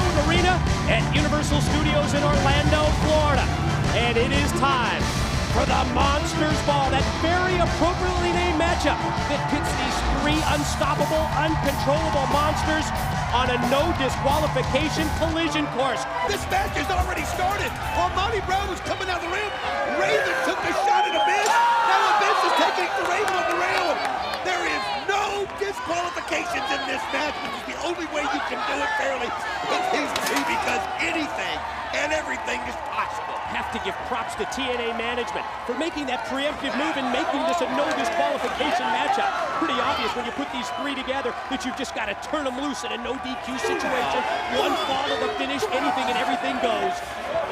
World Arena at Universal Studios in Orlando, Florida. And it is time for the Monsters Ball, that very appropriately named matchup that pits these three unstoppable, uncontrollable monsters on a no disqualification collision course. This match has already started. While Monty Brown was coming down the rim, Raven took a shot at Abyss. Now Abyss is taking the Raven on the rail. There is no disqualifications in this match, which is the only way you can do it fairly with these two, because anything and everything is possible. Have to give props to TNA management for making that preemptive move and making this a no disqualification matchup. Pretty obvious when you put these three together that you've just got to turn them loose in a no DQ situation. One fall to the finish, anything and everything goes.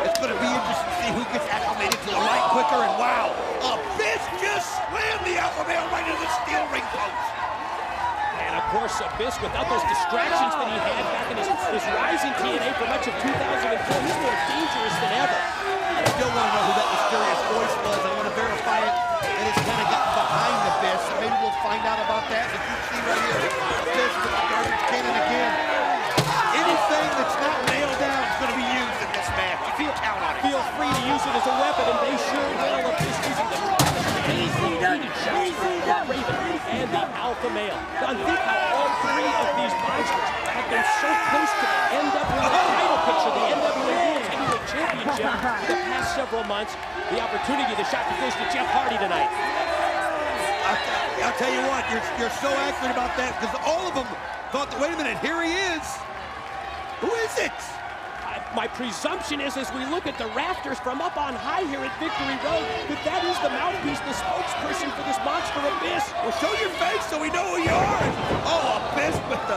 It's going to be interesting to see who gets acclimated to the light quicker, and wow, Abyss just slammed the alpha male right into the steel ring post. And of course, Abyss, without those distractions that he had back in his rising TNA for much of 2004, he's more dangerous than ever. I still want to know who that mysterious voice was. I want to verify it, and it's kind of gotten behind Abyss, and maybe we'll find out about that. As you see right here, Abyss with the garbage cannon again. Anything that's not nailed down is going to be used in this match. You can count on it. Feel free to use it as a weapon, and they sure will. Abyss using the repeated shots from Raven and the alpha male. Now think how all three of these monsters have been so close to the NWA title picture, the NWA World Heavyweight Championship for the past several months. The opportunity, the shot that goes to Jeff Hardy tonight. I'll tell you what, you're so accurate about that, because all of them thought, wait a minute, here he is. Who is it? My presumption is, as we look at the rafters from up on high here at Victory Road, that is the mouthpiece, the spokesperson for this monster Abyss. Well, show your face so we know who you are. Oh, Abyss with the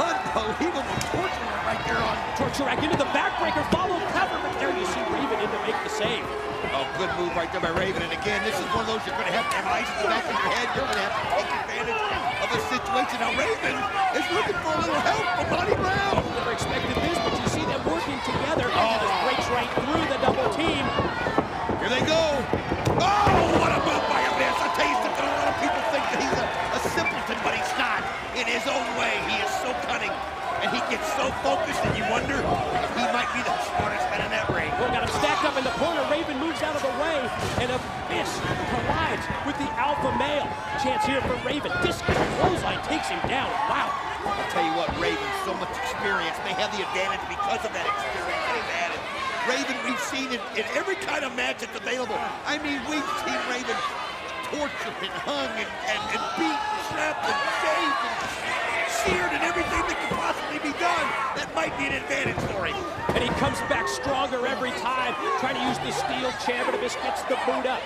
unbelievable torture right there on. Torture rack into the backbreaker, follow cover, but there you see Raven in to make the save. Oh, good move right there by Raven. And again, this is one of those you're going to have eyes in the back of your head. You're going to have to take advantage of a situation. Now, Raven is looking for a little help from Monty Brown. Never expected this, but you see them working together. Oh, this breaks right through the double team. Here they go. Oh, what a move by Abyss. I'll tell you something, a lot of people think that he's a simpleton, but he's not. In his own way, he is so cunning, and he gets so focused that you wonder if he might be the smartest man in that ring. Well, got him stacked up in the corner. Raven moves out of the way, and Abyss collides with the alpha male. Chance here for Raven. This clothesline takes him down. Wow. I'll tell you what, Raven, so much experience. They have the advantage because of that experience they've added. Raven, we've seen it in every kind of match that's available. I mean, we've seen Raven tortured and hung and beat and slapped and shaved and seared and everything that could possibly be done. That might be an advantage for him. And he comes back stronger every time, trying to use the steel chair, but Abyss gets the boot up.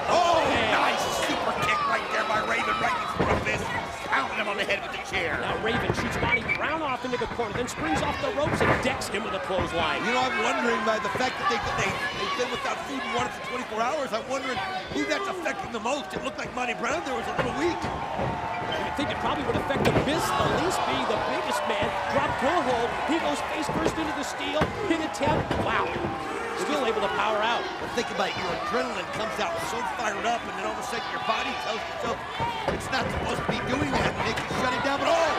Oh, nice super kick right there by Raven, right in front of Abyss. Pounding him on the head with the chair. Now Raven shoots Monty Brown off into the corner, then springs off the ropes and decks him with a clothesline. You know, I'm wondering, by the fact that they've been without food and water for 24 hours, I'm wondering who that's affecting the most. It looked like Monty Brown there was a little weak. I think it probably would affect Abyss, the least being the biggest man. Drop pull hold, he goes face first into the steel, hit attempt, wow. Still able to power out. But think about it, your adrenaline comes out so fired up, and then all of a sudden your body tells yourself it's not supposed to be doing that, and they can shut it down. But oh,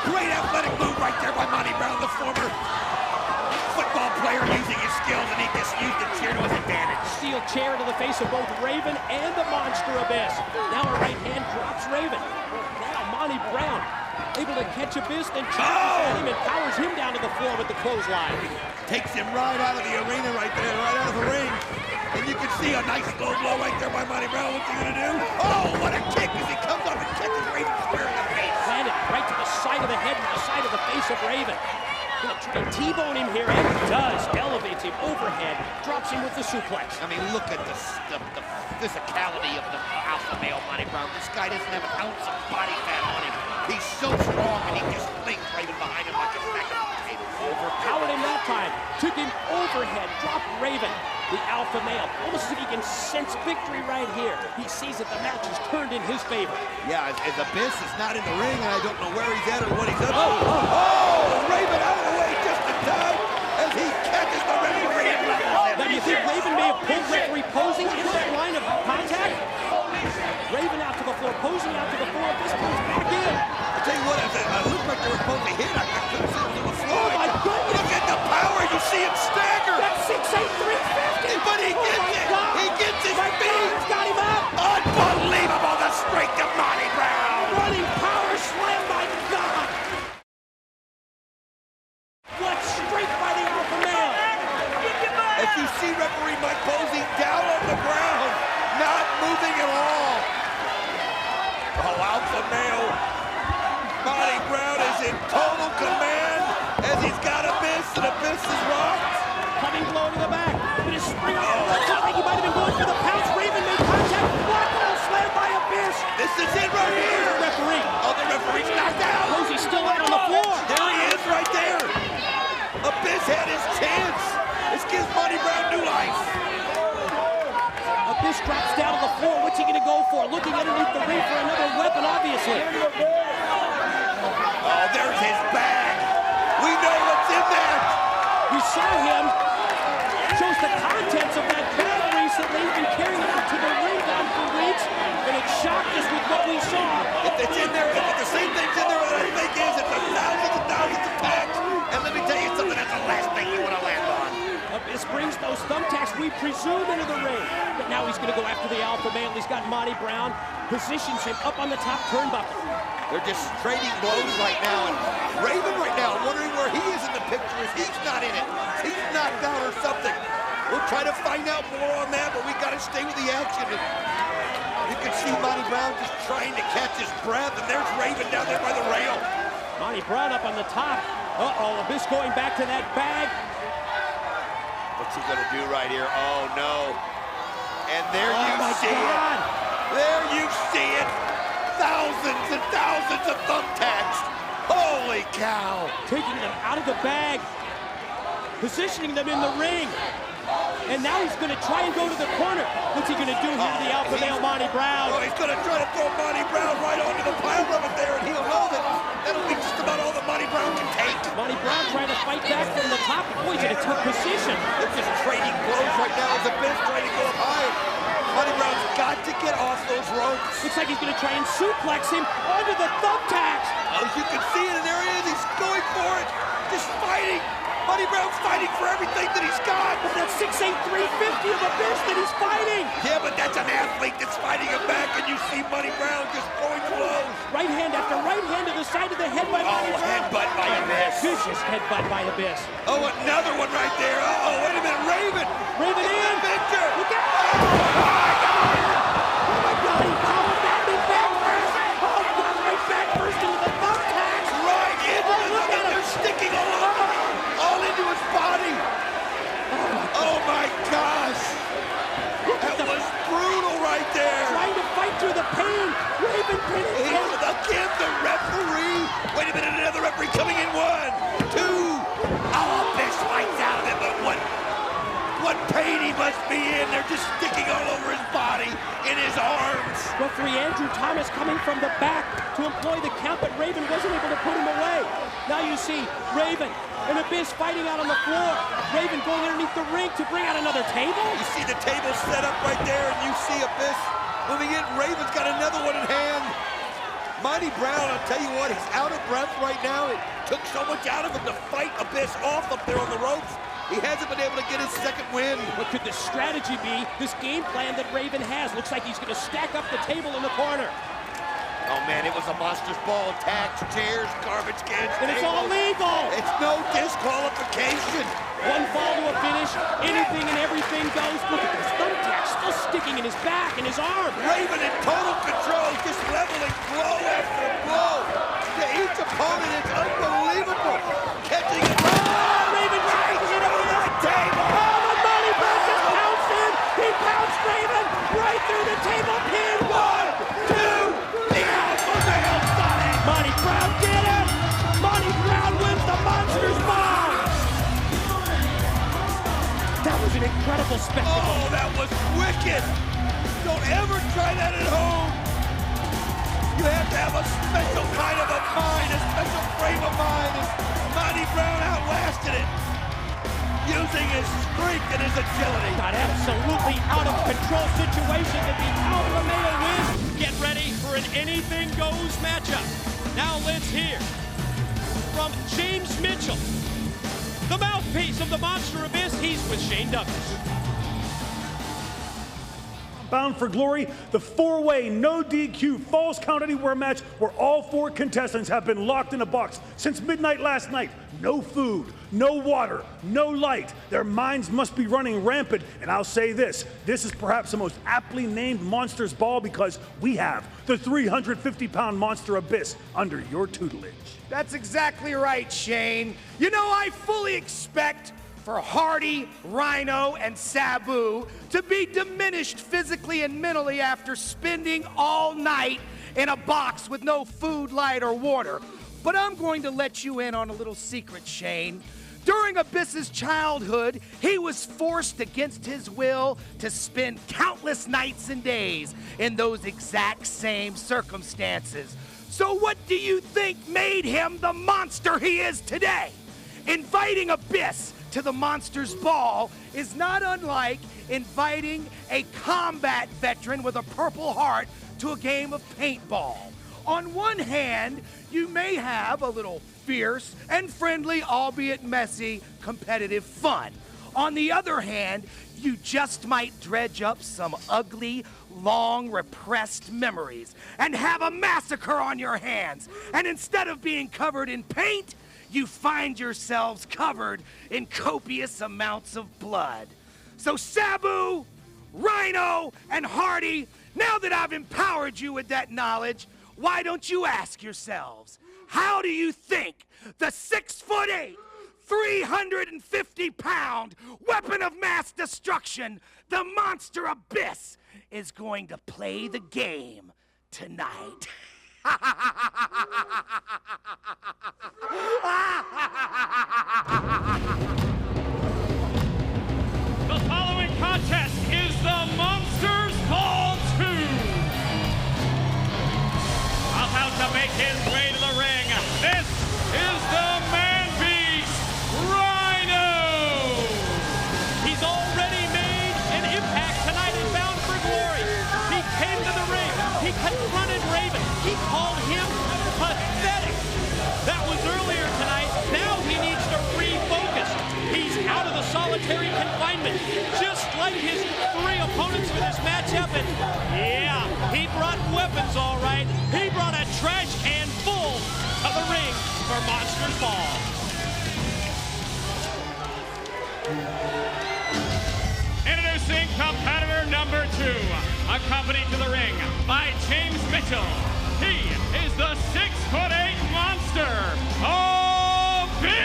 great athletic move right there by Monty Brown, the former football player using his skills, and he just used the chair to his advantage. Steel chair to the face of both Raven and the monster Abyss. Now a right hand drops Raven. Now Monty Brown able to catch Abyss, then charges at him and powers him down to the floor with the clothesline. Takes him right out of the arena right there, right out of the ring. And you can see a nice low blow right there by Monty Brown. What's he gonna do? Oh, what a kick as he comes up and catches Raven square in the face. Landed right to the side of the head and the side of the face of Raven. Gonna try and T-bone him here, and does. Elevates him overhead, drops him with the suplex. I mean, look at the physicality of the alpha male Monty Brown. This guy doesn't have an ounce of body fat on him. He's so strong, and he just flings Raven behind him like a sack of potatoes. Overpowered him that time, took him overhead, dropped Raven, the alpha male. Almost as if he can sense victory right here. He sees that the match is turned in his favor. Yeah, as Abyss is not in the ring, and I don't know where he's at or what he's up to. Oh, Raven out of the way just in time as he catches the referee and levels him. Now, do you think Raven may have pulled referee posing into that line of contact? Raven out to the floor, posing out to the floor. This comes back in. I tell you what, it looked like they were supposed to hit. I couldn't see it on the floor. Oh my male. Monty Brown is in total command as he's got Abyss, and Abyss is rocked. Coming blow to the back. But his spring off the left. I think he might have been going for the pounce. Raven made contact. Blocked and slammed by Abyss. This is it right here. The referee. Oh, the referee's knocked out. Rosie's still out on the floor. There he is right there. Abyss had his chance. This gives Monty Brown new life. Abyss drops down to the floor. What's he going to go for? Looking underneath the ring for another weapon, obviously. Oh, there's his bag. We know what's in there. We saw him. Shows the contents of that bag recently. He's been carrying it out to the ring down for weeks. And it shocked us with what we saw. If it's in there, if the same thing's in there, what I think is it's thousands and thousands of packs. And let me tell you something, that's the last thing you want to land on. Abyss brings those thumbtacks, we presume, into the ring. But now he's going to go after the alpha male. He's got Monty Brown, positions him up on the top turnbuckle. They're just trading blows right now. And Raven right now, wondering where he is in the picture. If he's not in it, he's knocked out or something. We'll try to find out more on that, but we got to stay with the action. And you can see Monty Brown just trying to catch his breath, and there's Raven down there by the rail. Monty Brown up on the top. Uh-oh, Abyss going back to that bag. What's he gonna do right here? Oh no. And there you see God. it. There you see it. Thousands and thousands of thumbtacks. Holy cow. Taking them out of the bag. Positioning them in the ring. And now he's going to try and go to the corner. What's he going to do here to the alpha male, Monty Brown? Oh, he's going to try to throw Monty Brown right onto the pile of it there, and he'll know that that'll be just about all that Monty Brown can take. Monty Brown trying to fight back from the top. Boy, he's in a tough position. They're just trading blows right now as Abyss trying to go up high. Monty Brown's got to get off those ropes. Looks like he's going to try and suplex him onto the thumbtacks. As you can see it, and there he is. He's going for it. Just fighting. Monty Brown's fighting for everything that he's got. But that's 6'8", 350 of Abyss that he's fighting. Yeah, but that's an athlete that's fighting him back, and you see Monty Brown just throwing blows. Right hand after right hand to the side of the head by Monty Brown. Headbutt by Abyss. Vicious headbutt by Abyss. Oh, another one right there. Uh-oh, wait a minute, Raven. Raven in. Victor. Look out. Oh, my God. He powered back me back first. Oh, God, right back first into the thumbtacks. Right into the they're sticking all into his body. Oh, my gosh. That was brutal right there. Trying to fight through the pain. Raven pinning him. Again, the referee. Wait a minute, another referee coming in. 1, 2. Oh, Abyss fights out of it, but what pain he must be in. They're just sticking all over his body, in his arms. Referee Andrew Thomas coming from the back to employ the count, but Raven wasn't able to put him away. Now you see Raven and Abyss fighting out on the floor. Raven going underneath the ring to bring out another table. You see the table set up right there, and you see Abyss moving in. Raven's got another one in hand. Monty Brown, I'll tell you what, he's out of breath right now. It took so much out of him to fight Abyss off up there on the ropes. He hasn't been able to get his second win. What could the strategy be? This game plan that Raven has looks like he's going to stack up the table in the corner. Oh, man, it was a monstrous ball. Tacks, chairs, garbage cans, and it's all legal. It's no disqualification. One fall to a finish. Anything and everything goes. Look at this thumbtack still sticking in his back and his arm. Raven in total control, just leveling blow after blow to each opponent. It's unbelievable. Catching it. Raven drags it over the table. Oh, but Monty Brown just pounced in. He pounced Raven right through the table. Pin. 1, 2. The alpha male got it. Monty Brown did it. Monty Brown wins the Monsters Ball. That was an incredible spectacle. Oh, that was wicked. Don't ever try that at home. You have to have a special kind of a mind, a special frame of mind, and Monty Brown outlasted it, using his strength and his agility. Got absolutely out of control situation that the alpha male wins. Get ready for an anything goes matchup. Now let's hear from James Mitchell, the mouthpiece of the Monster Abyss. He's with Shane Douglas. Bound for Glory, the 4-way, no DQ, falls count anywhere match where all 4 contestants have been locked in a box since midnight last night. No food, no water, no light. Their minds must be running rampant, and I'll say this is perhaps the most aptly named Monsters Ball because we have the 350-pound Monster Abyss under your tutelage. That's exactly right, Shane. You know, I fully expect for Hardy, Rhino, and Sabu to be diminished physically and mentally after spending all night in a box with no food, light, or water. But I'm going to let you in on a little secret, Shane. During Abyss's childhood, he was forced against his will to spend countless nights and days in those exact same circumstances. So what do you think made him the monster he is today? Inviting Abyss to the Monsters Ball is not unlike inviting a combat veteran with a Purple Heart to a game of paintball. On one hand, you may have a little fierce and friendly, albeit messy, competitive fun. On the other hand, you just might dredge up some ugly, long repressed memories and have a massacre on your hands. And instead of being covered in paint, you find yourselves covered in copious amounts of blood. So Sabu, Rhino, and Hardy, now that I've empowered you with that knowledge, why don't you ask yourselves, how do you think the 6'8", 350-pound weapon of mass destruction, the Monster Abyss, is going to play the game tonight? The following contest is the Monsters Ball 2. About to make his way to the ring, this is the man-beast, Rhino! He's already made an impact tonight and Bound for Glory. He came to the ring. He confronted Raven. He called him pathetic. That was earlier tonight. Now he needs to refocus. He's out of the solitary confinement, just like his 3 opponents for this matchup. And yeah, he brought weapons all right. He brought a trash can full to the ring for Monsters Ball. Introducing competitor number 2, accompanied to the ring by James Mitchell. He is the 6'8" monster, Abyss!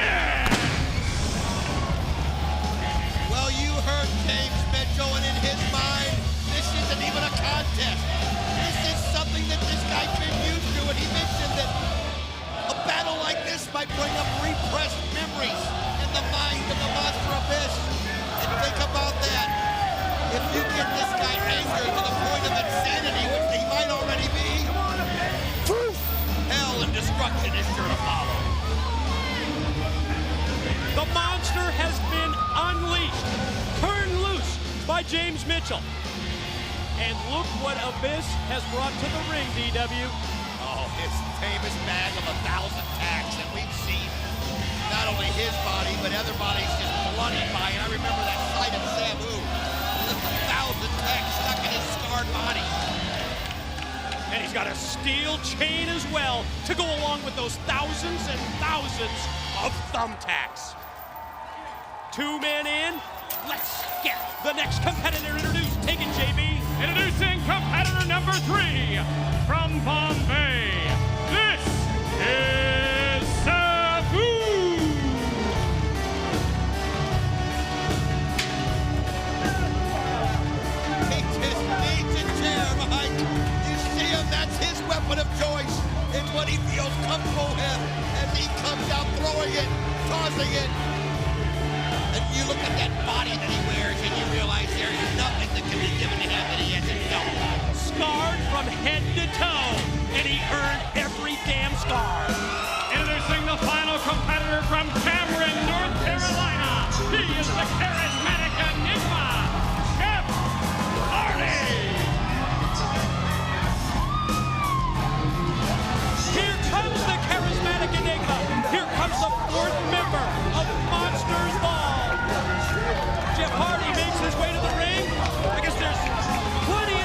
Well, you heard James Mitchell, and in his mind, this isn't even a contest. This is something that this guy's been used to, and he mentioned that a battle like this might bring up repressed memories in the mind of the Monster Abyss. And think about that. If you get this guy angered to the point of insanity, which he might already be, hell and destruction is sure to follow. The monster has been unleashed, turned loose by James Mitchell. And look what Abyss has brought to the ring, DW. Oh, his famous bag of 1,000 tacks, and we've seen not only his body, but other bodies just bloodied by it. I remember that sight of Sabu, with 1,000 tacks stuck in his scarred body. And he's got a steel chain as well to go along with those thousands and thousands of thumbtacks. 2 men in. Let's get the next competitor introduced. Take it, JB. Introducing competitor number 3 from Bombay. This is Sabu. He just needs a chair behind him. You see him, that's his weapon of choice. It's what he feels comfortable with as he comes out throwing it, tossing it. And you look at that body that he wears and you realize there's nothing that can be given to him that he hasn't felt. Scarred from head to toe, and he earned every damn scar. Introducing the final competitor from Cameron, North Carolina. He is the charismatic enigma, Jeff Hardy. Here comes the charismatic enigma. Here comes the 4th member of Monsters Ball. Jeff Hardy makes his way to the ring. I guess there's plenty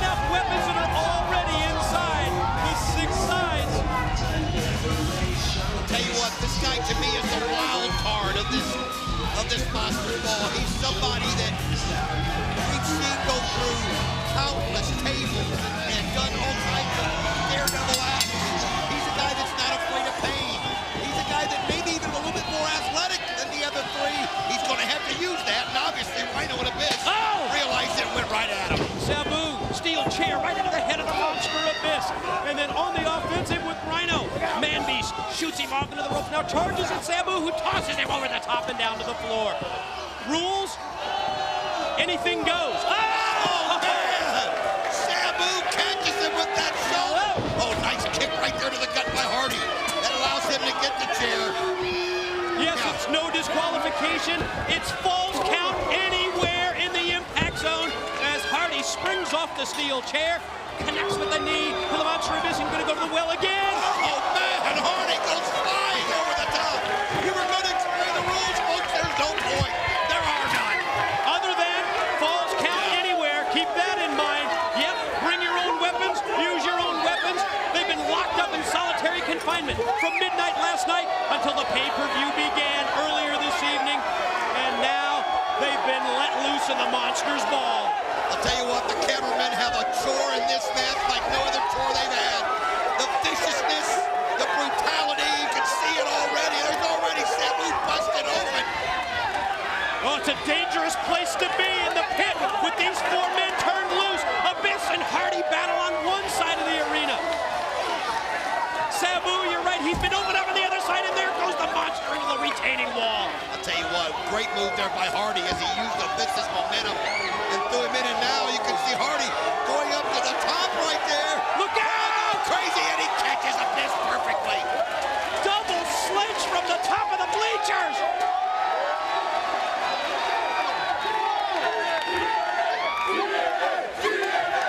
And then on the offensive with Rhino. Man Beast shoots him off into the ropes. Now charges at Sabu, who tosses him over the top and down to the floor. Rules, anything goes. Oh, man! Sabu catches him with that shoulder. Oh, nice kick right there to the gut by Hardy. That allows him to get the chair. Yes, it's no disqualification. It's falls count anywhere in the impact zone as Hardy springs off the steel chair, connects with the knee to the Monster Abyss and going to go to the well again. Oh, man, Hardy goes flying over the top. You were going to explain the rules, folks. There's no point. There are none. Other than falls count anywhere, keep that in mind. Yep, bring your own weapons, use your own weapons. They've been locked up in solitary confinement from midnight last night until the pay-per-view began earlier this evening. And now they've been let loose in the Monsters Ball. I'll tell you what, the cameramen have a chore in this match like no other chore they've had. The viciousness, the brutality, you can see it already. There's already Sabu busted open. Oh, it's a dangerous place to be in the pit with these four men turned loose. Abyss and Hardy battle on one side of the arena. Sabu, you're right, he's been opened up on the other side, and there goes the monster into the retaining wall. I'll tell you what, great move there by Hardy as he used Abyss's momentum and threw him in, and now you can see Hardy going up to the top right there. Look out! Crazy, and he catches Abyss perfectly. Double sledge from the top of the bleachers.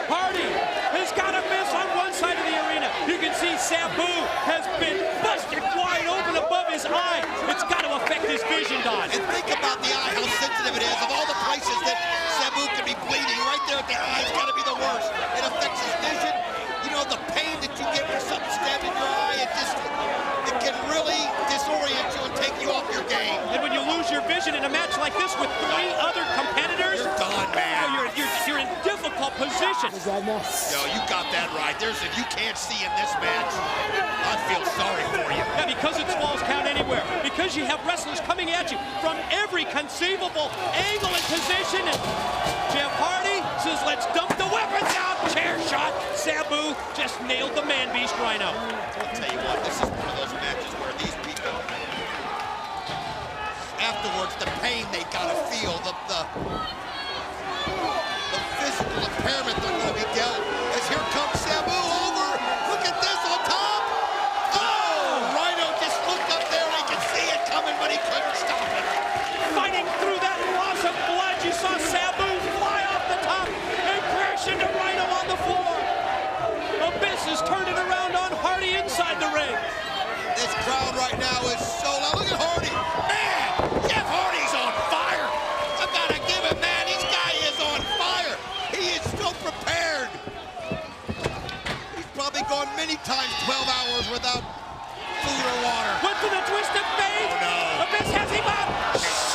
Hardy has got Abyss on one side of the arena. You can see Sabu has been busted wide open above his eye. It's got to affect his vision, Don. And think about the eye, how sensitive it is. Of all the places that Sabu could be bleeding, right there at the eye's got to be the worst. It affects his vision. You know, the pain that you get when something stabbed in your eye, it can really disorient you and take you off your game. And when you lose your vision in a match like this with three other competitors, You're done, man. you're in difficult position. Yo, you got that right. You can't see in this match. I feel sorry for you. Yeah, because it's falls count anywhere. Because you have wrestlers coming at you from every conceivable angle and position. And Jeff Hardy says, let's dump the weapons out. Chair shot. Sabu just nailed the Man Beast Rhino. I'll tell you what, this is one of those matches where these people, afterwards, the pain they gotta feel, the physical impairment they're gonna be dealt. As here comes Sabu over. Look at this on top. Oh! Rhino just looked up there and he could see it coming, but he couldn't stop it. Fighting through that loss of blood, you saw Sabu fly off the top and crash into Rhino on the floor. Abyss is turning around on Hardy inside the ring. This crowd right now is so loud. Look at Hardy. Man, Jeff Hardy's on fire. I've got to give him that. This guy is on fire. He is so prepared. He's probably gone many times 12 hours without food or water. Went for the twisted fate. Oh, no. Abyss has him up.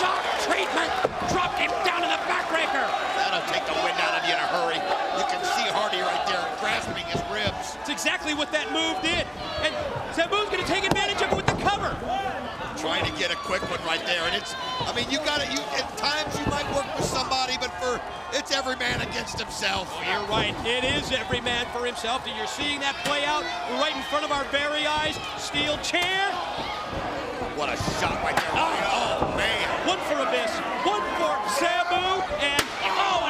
Shock treatment. Dropped him down to the backbreaker. That'll take the wind out of you in a hurry. You can see Hardy right there grasping his ribs. It's exactly what that move did. And Sabu's going to take advantage of it with the cover. Trying to get a quick one right there. And I mean, at times you might work with somebody, but it's every man against himself. Oh, you're right. It is every man for himself. And you're seeing that play out right in front of our very eyes. Steel chair. What a shot right there. Oh, man. One for Abyss. One for Sabu. And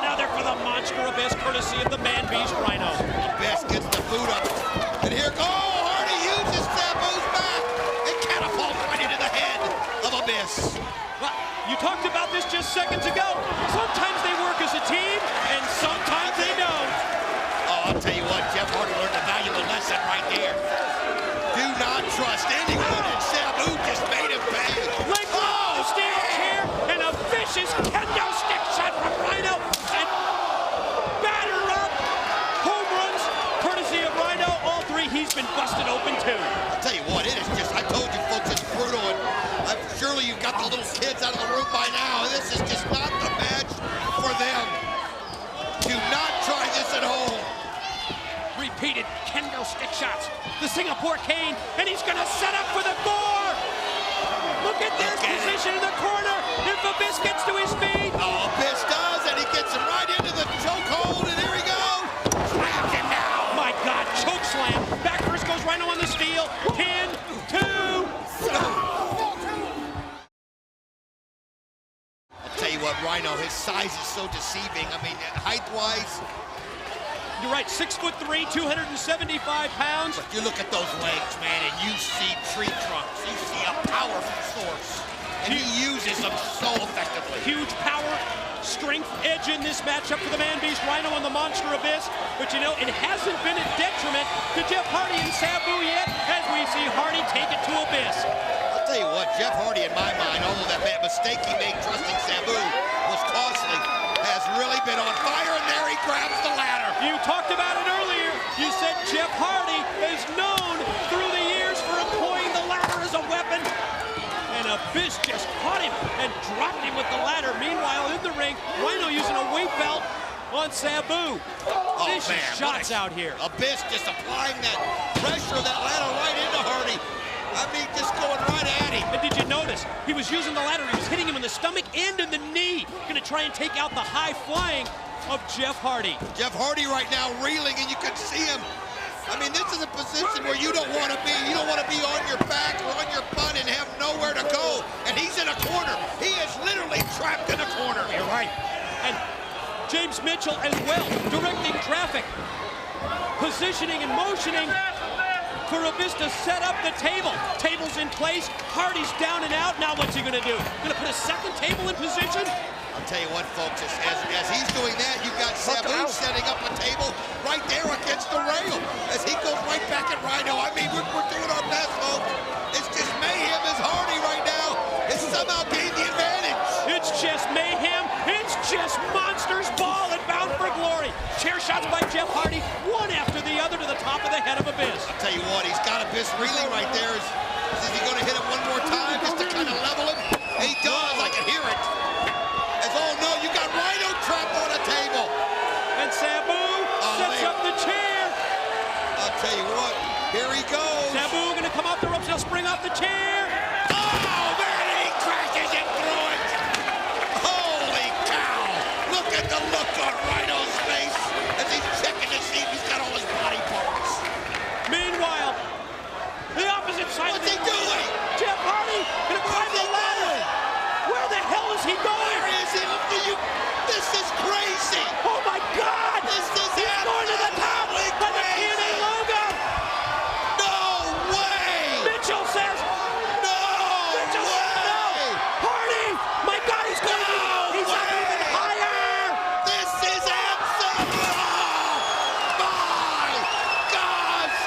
another for the Monster Abyss, courtesy of the Man Beast Rhino. Abyss gets the boot up. And here Hardy uses Sabu's back and catapults right into the head of Abyss. Well, you talked about this just seconds ago. Sometimes they work as a team, and sometimes they don't. Oh, I'll tell you what, Jeff Hardy learned a valuable lesson right there. Do not trust anyone, and Sabu just made him pay. Leg the steel chair, and a vicious kendo stick shot from Rhino, and batter up. Home runs, courtesy of Rhino. All three, he's been busted open too. I'll tell you what, it is just, I told you folks, it's brutal, and surely you've got the little kids out of the room by now. This is just not the match for them. Do not try this at home. Repeated kendo stick shots. The Singapore cane, and he's going to set up for the gore. Look at this position in the corner. If Abyss gets to his feet. Oh, Abyss does, and he gets him right into the chokehold, and here we go. Slammed him down. My God, choke slam. Rhino. His size is so deceiving. I mean, height-wise. You're right, 6'3", 275 pounds. But you look at those legs, man, and you see tree trunks. You see a powerful source. And he uses them so effectively. Huge power, strength, edge in this matchup for the man-beast Rhino on the Monster Abyss. But you know, it hasn't been a detriment to Jeff Hardy and Sabu yet, as we see Hardy take it to Abyss. I'll tell you what, Jeff Hardy, in my mind, although that mistake he made trusting Sabu was costly, has really been on fire, and there he grabs the ladder. You talked about it earlier. You said Jeff Hardy is known through the years for employing the ladder as a weapon. And Abyss just caught him and dropped him with the ladder. Meanwhile, in the ring, Rhino using a weight belt on Sabu. Oh, Vicious man, shots out here. Abyss just applying that pressure of that ladder right into Hardy. I mean, just going right at him. And did you notice? He was using the ladder. He was hitting him in the stomach and in the knee. Going to try and take out the high flying of Jeff Hardy. Jeff Hardy right now reeling, and you can see him. I mean, this is a position where you don't want to be. You don't want to be on your back or on your butt and have nowhere to go. And he's in a corner. He is literally trapped in a corner. You're right. And James Mitchell as well, directing traffic, positioning and motioning for Abyss to set up the table. Table's in place. Hardy's down and out. Now what's he going to do? Going to put a second table in position? I'll tell you what, folks, as he's doing that, you've got Sabu setting up a table right there against the rail as he goes right back at Rhino. I mean, we're doing our best, folks. It's just mayhem as Hardy right now has somehow gained the advantage. It's just mayhem. It's just Monsters Ball and Bound for Glory. Chair shots by Jeff Hardy, one after the other to the top of the head of Abyss. I'll tell you what, he's got Abyss reeling right there. Is he going to hit him one more time just to kind of level him? He does. I can hear it. Oh no, you got Rhino trapped on a table. And Sabu sets up the chair. I'll tell you what, here he goes. Sabu gonna come off the ropes, he'll spring off the chair. Oh man, and he crashes it through it. Holy cow. Look at the look on Rhino's face as he's checking to see if he's got all his body parts. Meanwhile, the opposite side. What's he doing? Jeff Hardy gonna climb the ladder. Where the hell is he going? Where is he? This is crazy. Oh my God! This is He's going to the top of the TNA logo. No way! Mitchell says no. Mitchell says no. Hardy, my God, he's going to be. He's up even higher. This is absolute. Oh my gosh!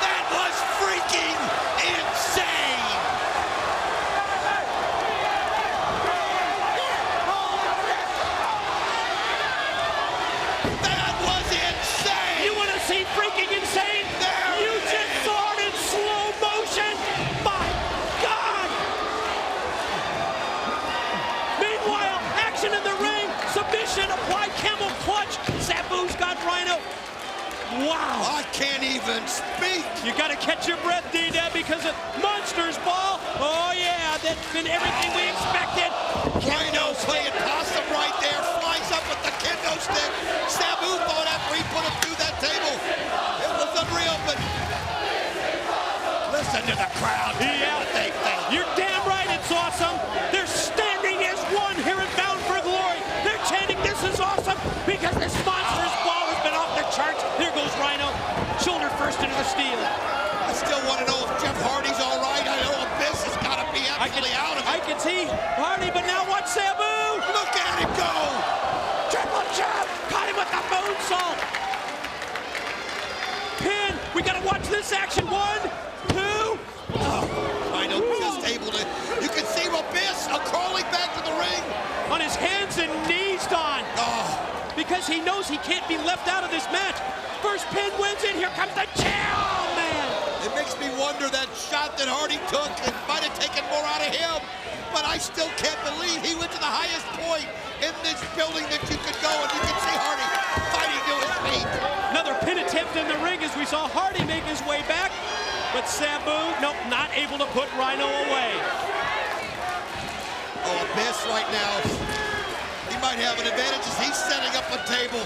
That was freaking insane. Freaking insane! You just saw it in slow motion! My God! Meanwhile, action in the ring, submission, applied camel clutch. Sabu's got Rhino. Wow! I can't even speak. You gotta catch your breath, D-Dab, because of Monsters Ball. Oh yeah, that's been everything we expected. Rhino playing possum right there, flies up with the kendo stick. Sabu thought after he put him through that table, it was unreal, but listen to the crowd. Yeah, what they think. You're damn right, it's awesome. They're standing as one here at Bound for Glory. They're chanting, this is awesome, because this Monsters Ball has been off the charts. Here goes Rhino, shoulder first into the steel. I still want to know if Jeff Hardy's all right. I know Abyss has got to be absolutely out of it. I can see Hardy, but now watch Sabu. Look at him go. Triple jump, caught him with the moonsault. Pin, we gotta watch this action. 1, 2. Oh, Rhino just able to, you can see Abyss crawling back to the ring. On his hands and knees, Don. Oh. Because he knows he can't be left out of this match. First pin wins it, here comes the chair. Oh, man. It makes me wonder that shot that Hardy took, it might have taken more out of him. But I still can't believe he went to the highest point in this building that you could go, and you can see Hardy fighting to his feet. Another pin attempt in the ring as we saw Hardy make his way back. But Sabu, nope, not able to put Rhino away. Oh, Abyss right now, he might have an advantage as he's setting up a table.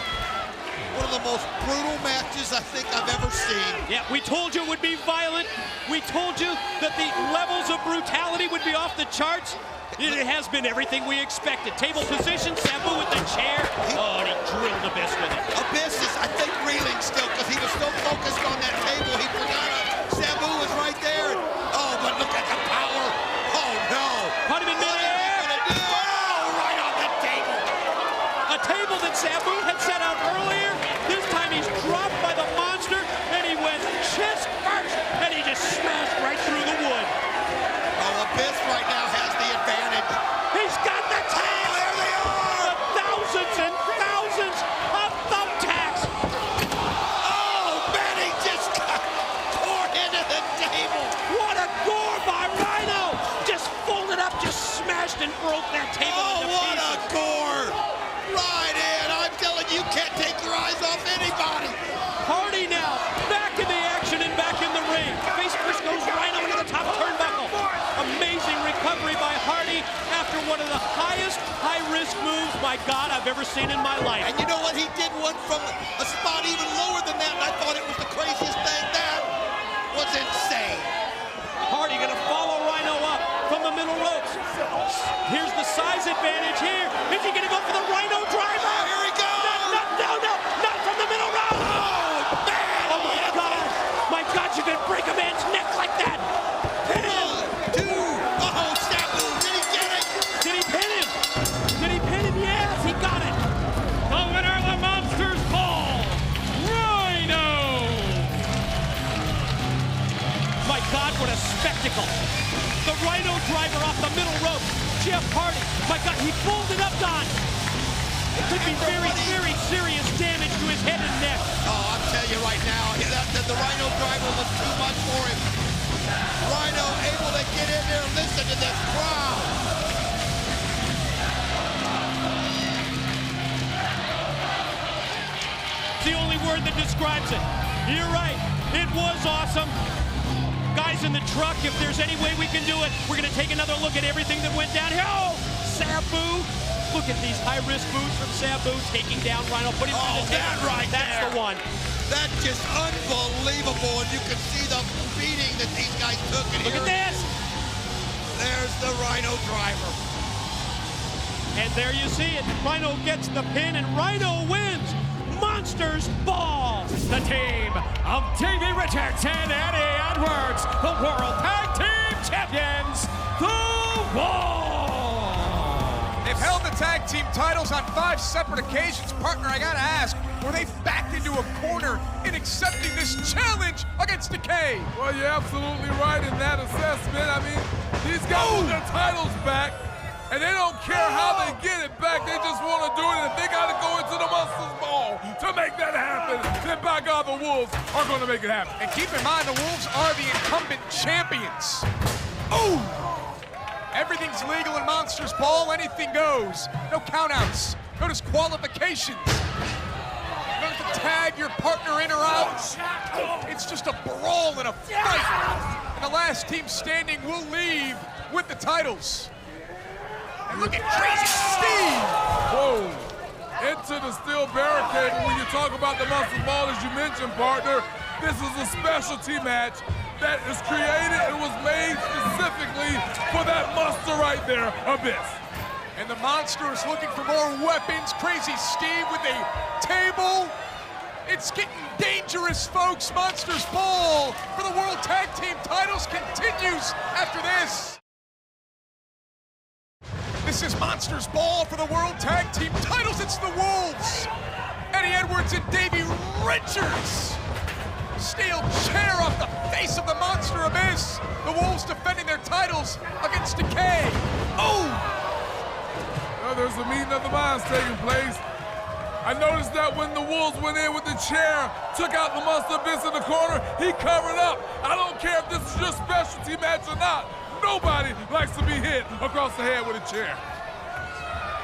One of the most brutal matches I think I've ever seen. Yeah, we told you it would be violent. We told you that the levels of brutality would be off the charts. It has been everything we expected. Table position, Sabu with the chair. Oh, and he drilled Abyss with it. Abyss is, I think, reeling still because he was so focused on that table, he forgot Sabu was right there. Oh, but look at the power. Oh, no. Caught him in What midair. is he gonna do? Oh, right on the table. A table that Sabu had set out earlier. This time he's dropped by the monster, and he went chest first, and he just smashed right through the wood. Oh, Abyss right now has the advantage. He's got the tag. There they are. The thousands and thousands of thumbtacks. Oh, man, he just got torn into the table. What a gore by Rhino. Just folded up, just smashed and broke that table Oh, into what a pieces. gore. Right in. I'm telling you, can't take your eyes off anybody. Hardy now, back in the action and back in the ring. Face first goes Rhino into the top turnbuckle. Amazing recovery by Hardy after one of the highest high-risk moves, my God, I've ever seen in my life. And you know what? He did one from a spot even lower than that, and I thought it was the craziest thing. That was insane. Hardy gonna follow Rhino up from the middle ropes. Here's the size advantage here. Is he gonna go for the Rhino driver? Oh, here he goes. No, not from the middle rope. Oh, man. Oh my God, you can break a man's neck like that. Pin him. 1, 2. Oh, Sabu, did he get it? Did he pin him? Did he pin him? Yes, he got it. The winner of the Monsters Ball, Rhino! My God, what a spectacle. The Rhino driver off the middle rope. Jeff Hardy. My God, he pulled it up, Don. It could be very, very serious damage to his head and neck. Oh, I'll tell you right now, the Rhino driver was too much for him. Rhino able to get in there and listen to this crowd. It's the only word that describes it. You're right. It was awesome. Guys in the truck, if there's any way we can do it, we're going to take another look at everything that went down here. Oh, Sabu. Look at these high-risk moves from Sabu, taking down Rhino, putting him through the table. That right That's there. the one. That's just unbelievable, and you can see the beating that these guys took in Look here. at this. There's the Rhino driver. And there you see it. Rhino gets the pin, and Rhino wins. Monsters Ball. The team of Davey Richards and Eddie Edwards, the World Tag Team Champions, the Wall. They've held the tag team titles on 5 separate occasions. Partner, I gotta ask, were they backed into a corner in accepting this challenge against Decay? Well, you're absolutely right in that assessment. I mean, these guys want their titles back, and they don't care how they get it back. They just want to do it. If they got to go into the Monsters Ball to make that happen, then by God, the Wolves are going to make it happen. And keep in mind, the Wolves are the incumbent champions. Oh! Everything's legal in Monsters Ball. Anything goes. No countouts. No disqualifications. You don't have to tag your partner in or out. It's just a brawl and a fight. And the last team standing will leave with the titles. And look at Crazy Steve! Whoa. Into the steel barricade. When you talk about the Monsters Ball, as you mentioned, partner, this is a specialty match that is created and was made specifically for that monster right there, Abyss. And the monster is looking for more weapons. Crazy Steve with a table. It's getting dangerous, folks. Monsters Ball for the World Tag Team titles continues after this. This is Monsters Ball for the World Tag Team titles. It's the Wolves. Eddie Edwards and Davey Richards. Steel chair off the face of the monster Abyss. The Wolves defending their titles against Decay. Oh! Well, there's a meeting of the minds taking place. I noticed that when the Wolves went in with the chair, took out the Monster Abyss in the corner, he covered up. I don't care if this is your specialty match or not. Nobody likes to be hit across the head with a chair.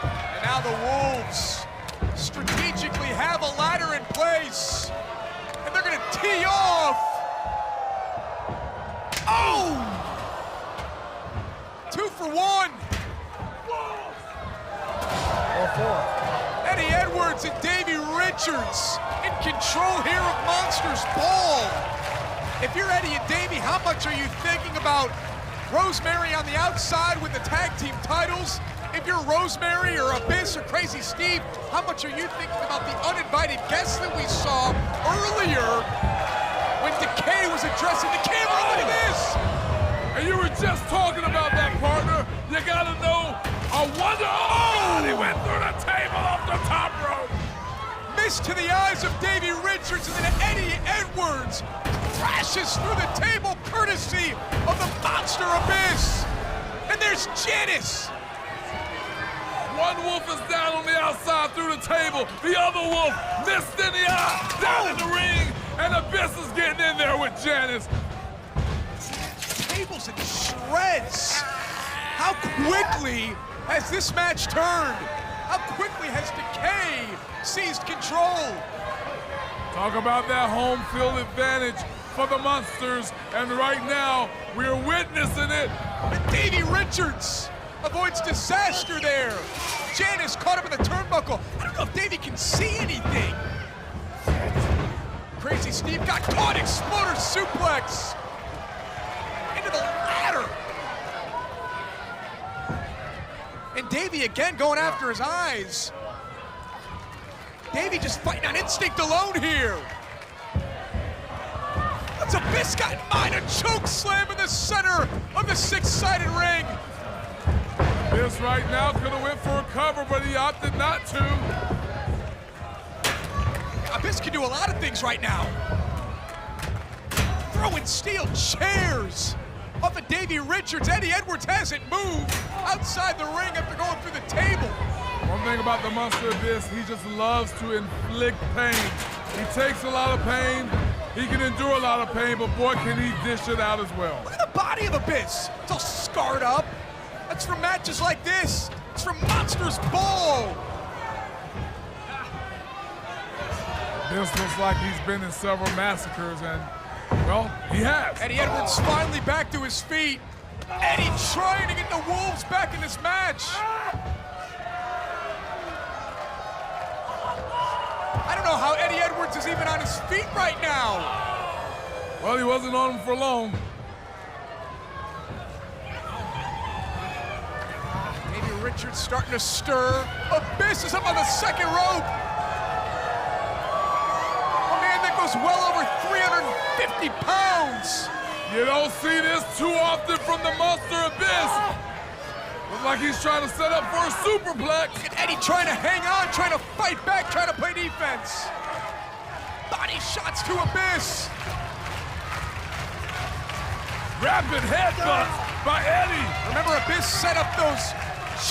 And now the Wolves strategically have a ladder in place. And they're gonna tee off. Oh! 2 for 1. 4-4. Eddie Edwards and Davey Richards in control here of Monsters Ball. If you're Eddie and Davey, how much are you thinking about Rosemary on the outside with the tag team titles. If you're Rosemary or Abyss or Crazy Steve, how much are you thinking about the uninvited guests that we saw earlier when Decay was addressing the camera? Look at this! And you were just talking about that, partner. You gotta know, a wonder, oh, he went through the table off the top rope. Missed to the eyes of Davey Richards, and then Eddie Edwards crashes through the table courtesy of the Monster Abyss. And there's Janice. One wolf is down on the outside through the table. The other wolf missed in the eye, down in the ring, and Abyss is getting in there with Janice. Tables in shreds. How quickly has this match turned? How quickly has Decay seized control? Talk about that home field advantage for the Monsters, and right now, we're witnessing it. And Davey Richards avoids disaster there. Janice caught him in the turnbuckle. I don't know if Davey can see anything. Crazy Steve got caught, exploder suplex. Into the ladder. And Davey again going after his eyes. Davey just fighting on instinct alone here. What's Abyss got in mind? A choke slam in the center of the six-sided ring. This right now could have went for a cover, but he opted not to. Abyss can do a lot of things right now. Throwing steel chairs off of Davey Richards. Eddie Edwards hasn't moved outside the ring after going through the table. One thing about the Monster Abyss, he just loves to inflict pain. He takes a lot of pain, he can endure a lot of pain, but boy, can he dish it out as well. Look at the body of Abyss. It's all scarred up. That's from matches like this. It's from Monsters Ball. This looks like he's been in several massacres, and, well, he has. Eddie Edwards finally back to his feet. Eddie trying to get the Wolves back in this match. I don't know how Eddie Edwards is even on his feet right now. Well, he wasn't on him for long. Davey Richards starting to stir. Abyss is up on the second rope. A man that goes well over 350 pounds. You don't see this too often from the Monster Abyss. Looks like he's trying to set up for a superplex. And Eddie trying to hang on, trying to fight back, trying to play defense. Body shots to Abyss. Rapid headbutts by Eddie. Remember, Abyss set up those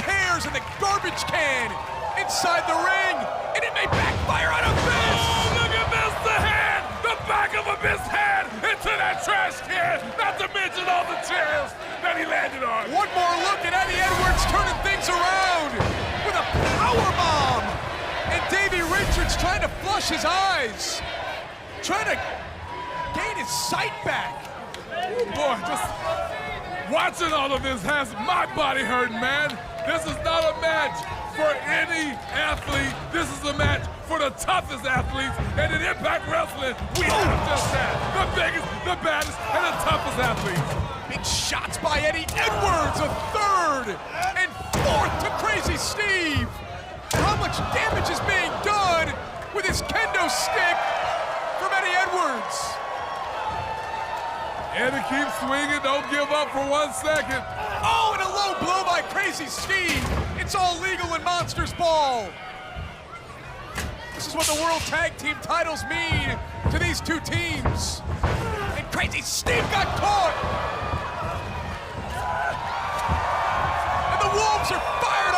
chairs in the garbage can inside the ring, and it may backfire on Abyss. Oh, look at this, the hand, the back of Abyss hand into that trash can, not to mention all the chairs that he landed on. One more look at Eddie Edwards turning things around with a powerbomb. And Davey Richards trying to flush his eyes, trying to gain his sight back. Oh boy, just watching all of this has my body hurting, man. This is not a match for any athlete. This is a match for the toughest athletes. And in Impact Wrestling, we have just that. The biggest, the baddest, and the toughest athletes. Big shots by Eddie Edwards, a third and fourth to Crazy Steve. How much damage is being done with his kendo stick from Eddie Edwards? Eddie keeps swinging, don't give up for 1 second. Oh, and a low blow by Crazy Steve. It's all legal in Monsters Ball. This is what the World Tag Team titles mean to these two teams. And Crazy Steve got caught. And the Wolves are fired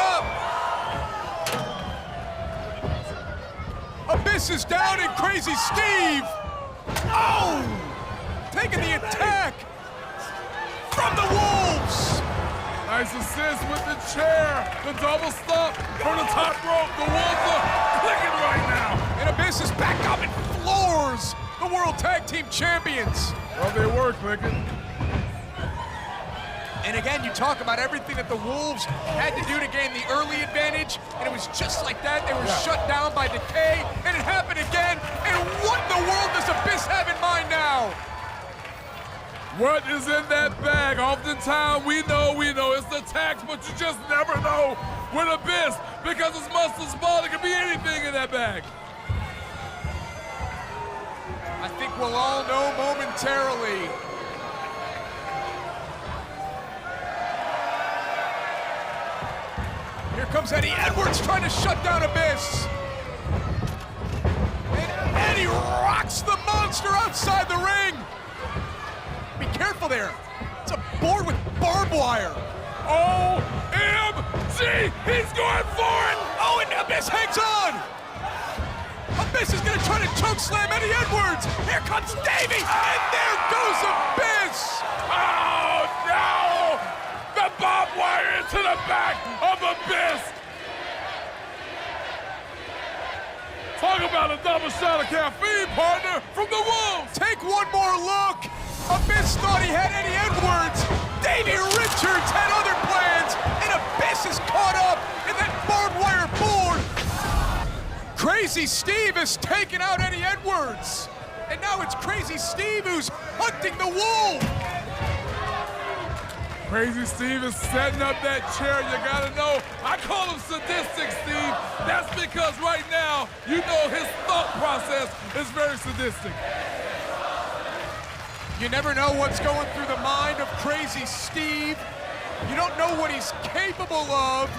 up. Abyss is down and Crazy Steve. Oh! Taking the attack from the Wolves. Nice assist with the chair. The double stomp from the top rope. The Wolves are clicking right now. And Abyss is back up and floors the World Tag Team Champions. Well, they were clicking. And again, you talk about everything that the Wolves had to do to gain the early advantage, and it was just like that. They were shut down by Decay, and it happened again. And what in the world does Abyss have in mind now? What is in that bag? Oftentimes we know it's the tax, but you just never know with Abyss because it's Monsters Ball. It could be anything in that bag. I think we'll all know momentarily. Here comes Eddie Edwards trying to shut down Abyss. And Eddie rocks the monster outside the ring. Be careful there. It's a board with barbed wire. OMG! He's going for it! Oh, and Abyss hangs on. Abyss is gonna try to choke slam Eddie Edwards. Here comes Davey, and there goes Abyss. Oh no! The barbed wire into the back of Abyss. Talk about a double shot of caffeine, partner, from the Wolves. Take one more look. Abyss thought he had Eddie Edwards. Davey Richards had other plans, and Abyss is caught up in that barbed wire board. Crazy Steve has taken out Eddie Edwards. And now it's Crazy Steve who's hunting the Wolf. Crazy Steve is setting up that chair. You gotta know, I call him sadistic, Steve. That's because right now, you know his thought process is very sadistic. You never know what's going through the mind of Crazy Steve. You don't know what he's capable of.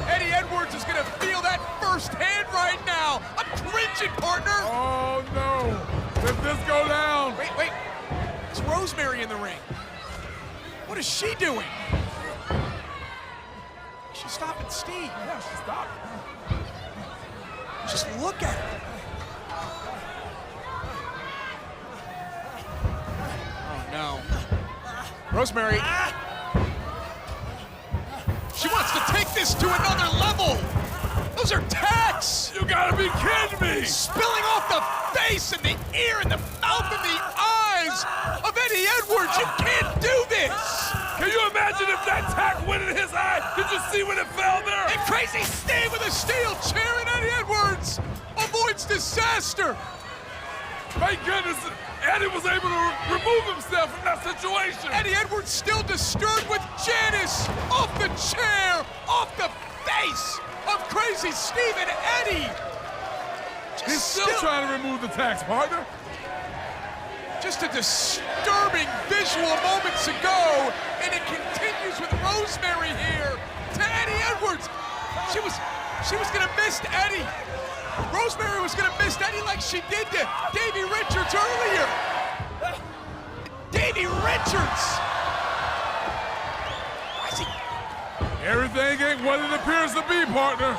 Eddie Edwards is gonna feel that firsthand right now. I'm cringing, partner. Oh no, if this go down. Wait, it's Rosemary in the ring. What is she doing? She's stopping Steve. Yeah, she stopped. Just look at her. Oh no. Rosemary. She wants to take this to another level. Those are tacks. You gotta be kidding me. Spilling off the face and the ear and the mouth and the eyes of Eddie Edwards. You can't do this. Can you imagine if that tack went in his eye? Did you see when it fell there? And Crazy Steve with a steel chair, and Eddie Edwards avoids disaster. Thank goodness Eddie was able to remove himself from that situation. Eddie Edwards still disturbed with Janice off the chair, off the face of Crazy Steve and Eddie. He's still trying to remove the tax, partner. Just a disturbing visual moments ago, and it continues with Rosemary here to Eddie Edwards. She was gonna miss Eddie. Rosemary was gonna miss Eddie like she did to Davey Richards earlier. Davey Richards. I see. Everything ain't what it appears to be, partner.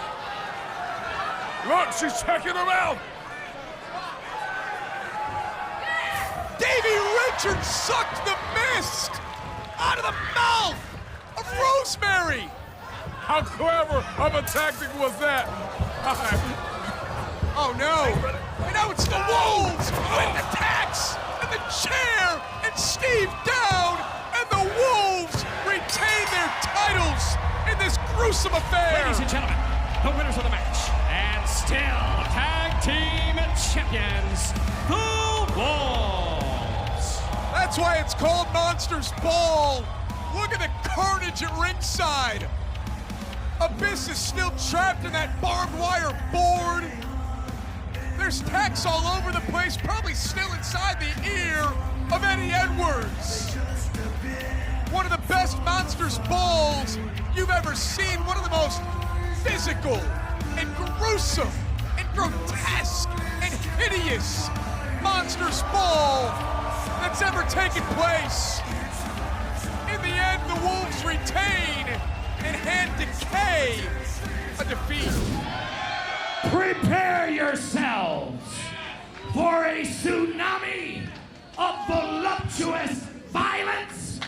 Look, she's checking him out. Davey Richards sucked the mist out of the mouth of Rosemary. How clever of a tactic was that? Oh no! And now it's the Wolves with the tax and the chair and Steve down, and the Wolves retain their titles in this gruesome affair. Ladies and gentlemen, the winners of the match and still tag team champions, the Wolves. That's why it's called Monsters Ball. Look at the carnage at ringside. Abyss is still trapped in that barbed wire board. There's tacks all over the place, probably still inside the ear of Eddie Edwards. One of the best Monsters Balls you've ever seen. One of the most physical and gruesome and grotesque and hideous Monsters Ball that's ever taken place. In the end, the Wolves retain and hand Decay a defeat. Prepare yourselves for a tsunami of voluptuous violence.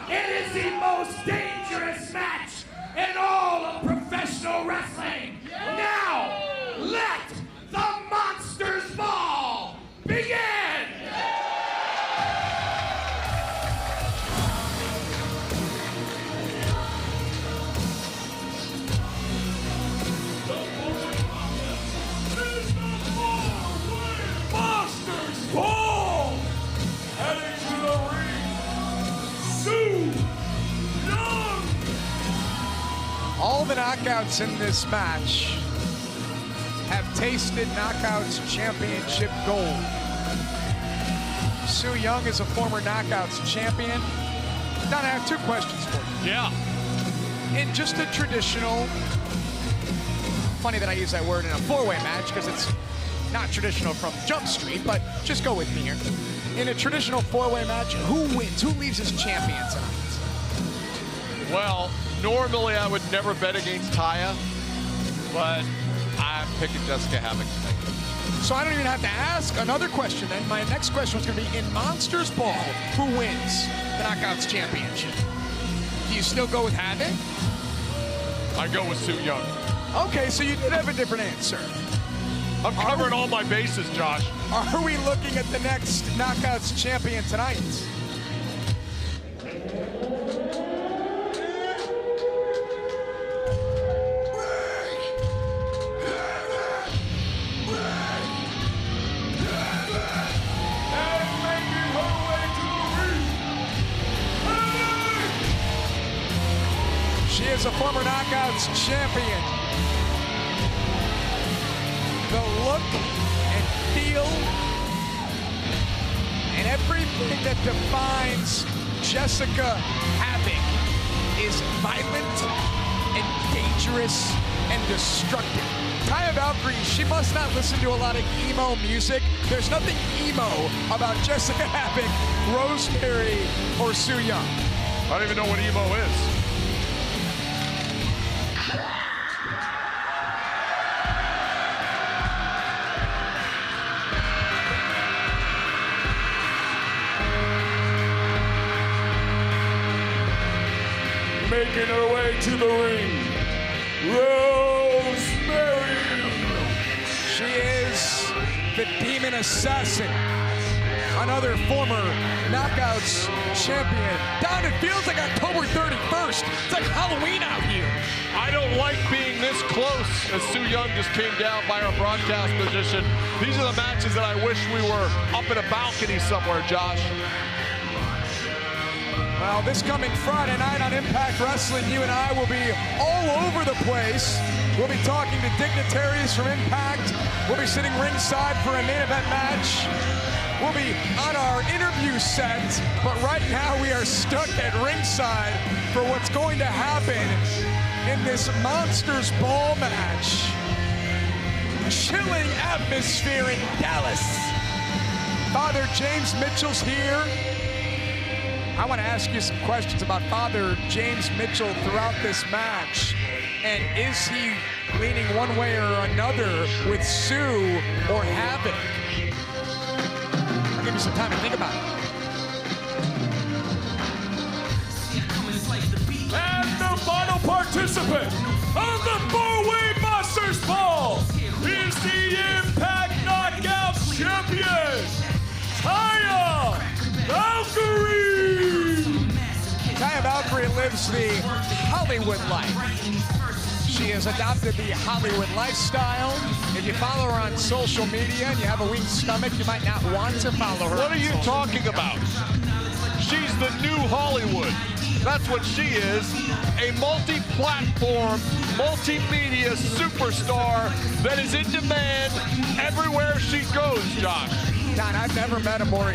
It is the most dangerous match in all of professional wrestling. Now, let the Monsters Ball begin! Monsters Ball! Heading to the ring All the knockouts in this match have tasted Knockouts Championship gold. Su Yung is a former Knockouts champion. Don, I have two questions for you. Yeah. In just a traditional, funny that I use that word in a four-way match because it's not traditional from Jump Street, but just go with me here. In a traditional four-way match, who wins? Who leaves as champion tonight? Well, normally I would never bet against Taya, but I'm picking Jessica Havok tonight. So I don't even have to ask another question then. My next question was going to be, in Monsters Ball, who wins the Knockouts Championship? Do you still go with Havok? I go with Su Yung. Okay, so you did have a different answer. I'm covering all my bases, Josh. Are we looking at the next Knockouts champion tonight? She is a former Knockouts champion. The look and feel and everything that defines Jessica Havok is violent and dangerous and destructive. Taya Valkyrie, she must not listen to a lot of emo music. There's nothing emo about Jessica Havok, Rosemary, or Su Yung. I don't even know what emo is. Making her way to the ring, Rosemary. She is the Demon Assassin, another former Knockouts champion. Don, it feels like October 31st. It's like Halloween out here. I don't like being this close as Su Yung just came down by our broadcast position. These are the matches that I wish we were up in a balcony somewhere, Josh. Well, this coming Friday night on Impact Wrestling, you and I will be all over the place. We'll be talking to dignitaries from Impact. We'll be sitting ringside for a main event match. We'll be on our interview set, but right now we are stuck at ringside for what's going to happen in this Monsters Ball match. Chilling atmosphere in Dallas. Father James Mitchell's here. I want to ask you some questions about Father James Mitchell throughout this match. And is he leaning one way or another with Su or Havok? I'll give you some time to think about it. And the final participant of the four-way Monsters Ball is the Impact Knockouts champion, Taya Valkyrie. Taya Valkyrie lives the Hollywood life. She has adopted the Hollywood lifestyle. If you follow her on social media and you have a weak stomach, you might not want to follow her. What are you talking about? She's the new Hollywood. That's what she is. A multi-platform, multimedia superstar that is in demand everywhere she goes, Josh. Don, I've never met a more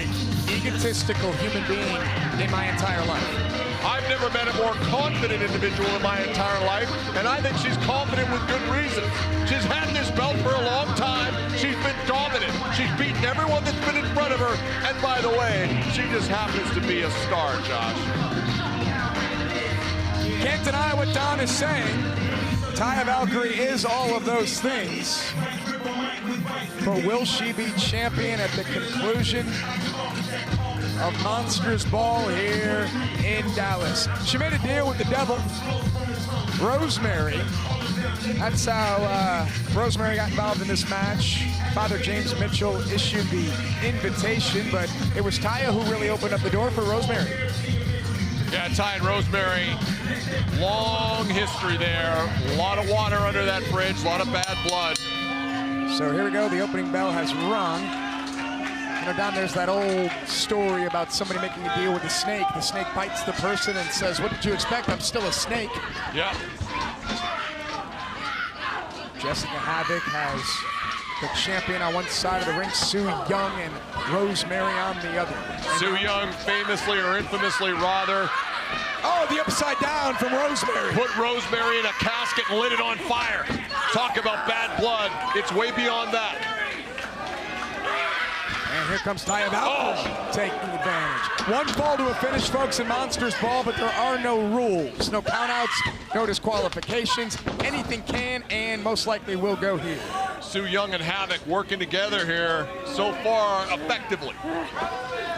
egotistical human being in my entire life. I've never met a more confident individual in my entire life, and I think she's confident with good reason. She's had this belt for a long time. She's been dominant. She's beaten everyone that's been in front of her, and by the way, she just happens to be a star, Josh. Can't deny what Don is saying. Taya Valkyrie is all of those things. But will she be champion at the conclusion of Monsters Ball here in Dallas? She made a deal with the devil, Rosemary. That's how Rosemary got involved in this match. Father James Mitchell issued the invitation, but it was Taya who really opened up the door for Rosemary. Yeah, Taya and Rosemary, long history there. A lot of water under that bridge, a lot of bad blood. So here we go, the opening bell has rung. You know, Don, there's that old story about somebody making a deal with a snake. The snake bites the person and says, "What did you expect? I'm still a snake." Yeah. Jessica Havok has the champion on one side of the ring, Su Yung, and Rosemary on the other. Su Yung, famously or infamously rather, Oh, the upside down from Rosemary. put Rosemary in a casket and lit it on fire. Talk about bad blood. It's way beyond that. And here comes Taya Valkyrie taking advantage. One fall to a finish, folks, in Monsters Ball, but there are no rules. No countouts, no disqualifications. Anything can and most likely will go here. Su Yung and Havok working together here so far effectively.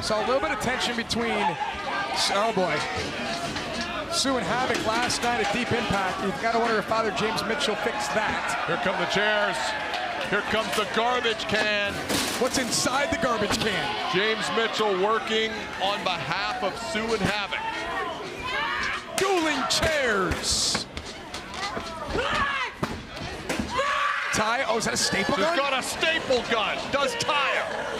So a little bit of tension between, oh boy, Su and Havok last night at Deep Impact. You've got to wonder if Father James Mitchell fixed that. Here come the chairs. Here comes the garbage can. What's inside the garbage can? James Mitchell working on behalf of Su and Havok. Dueling chairs. Taya, oh, is that a staple gun? She's got a staple gun, does Taya.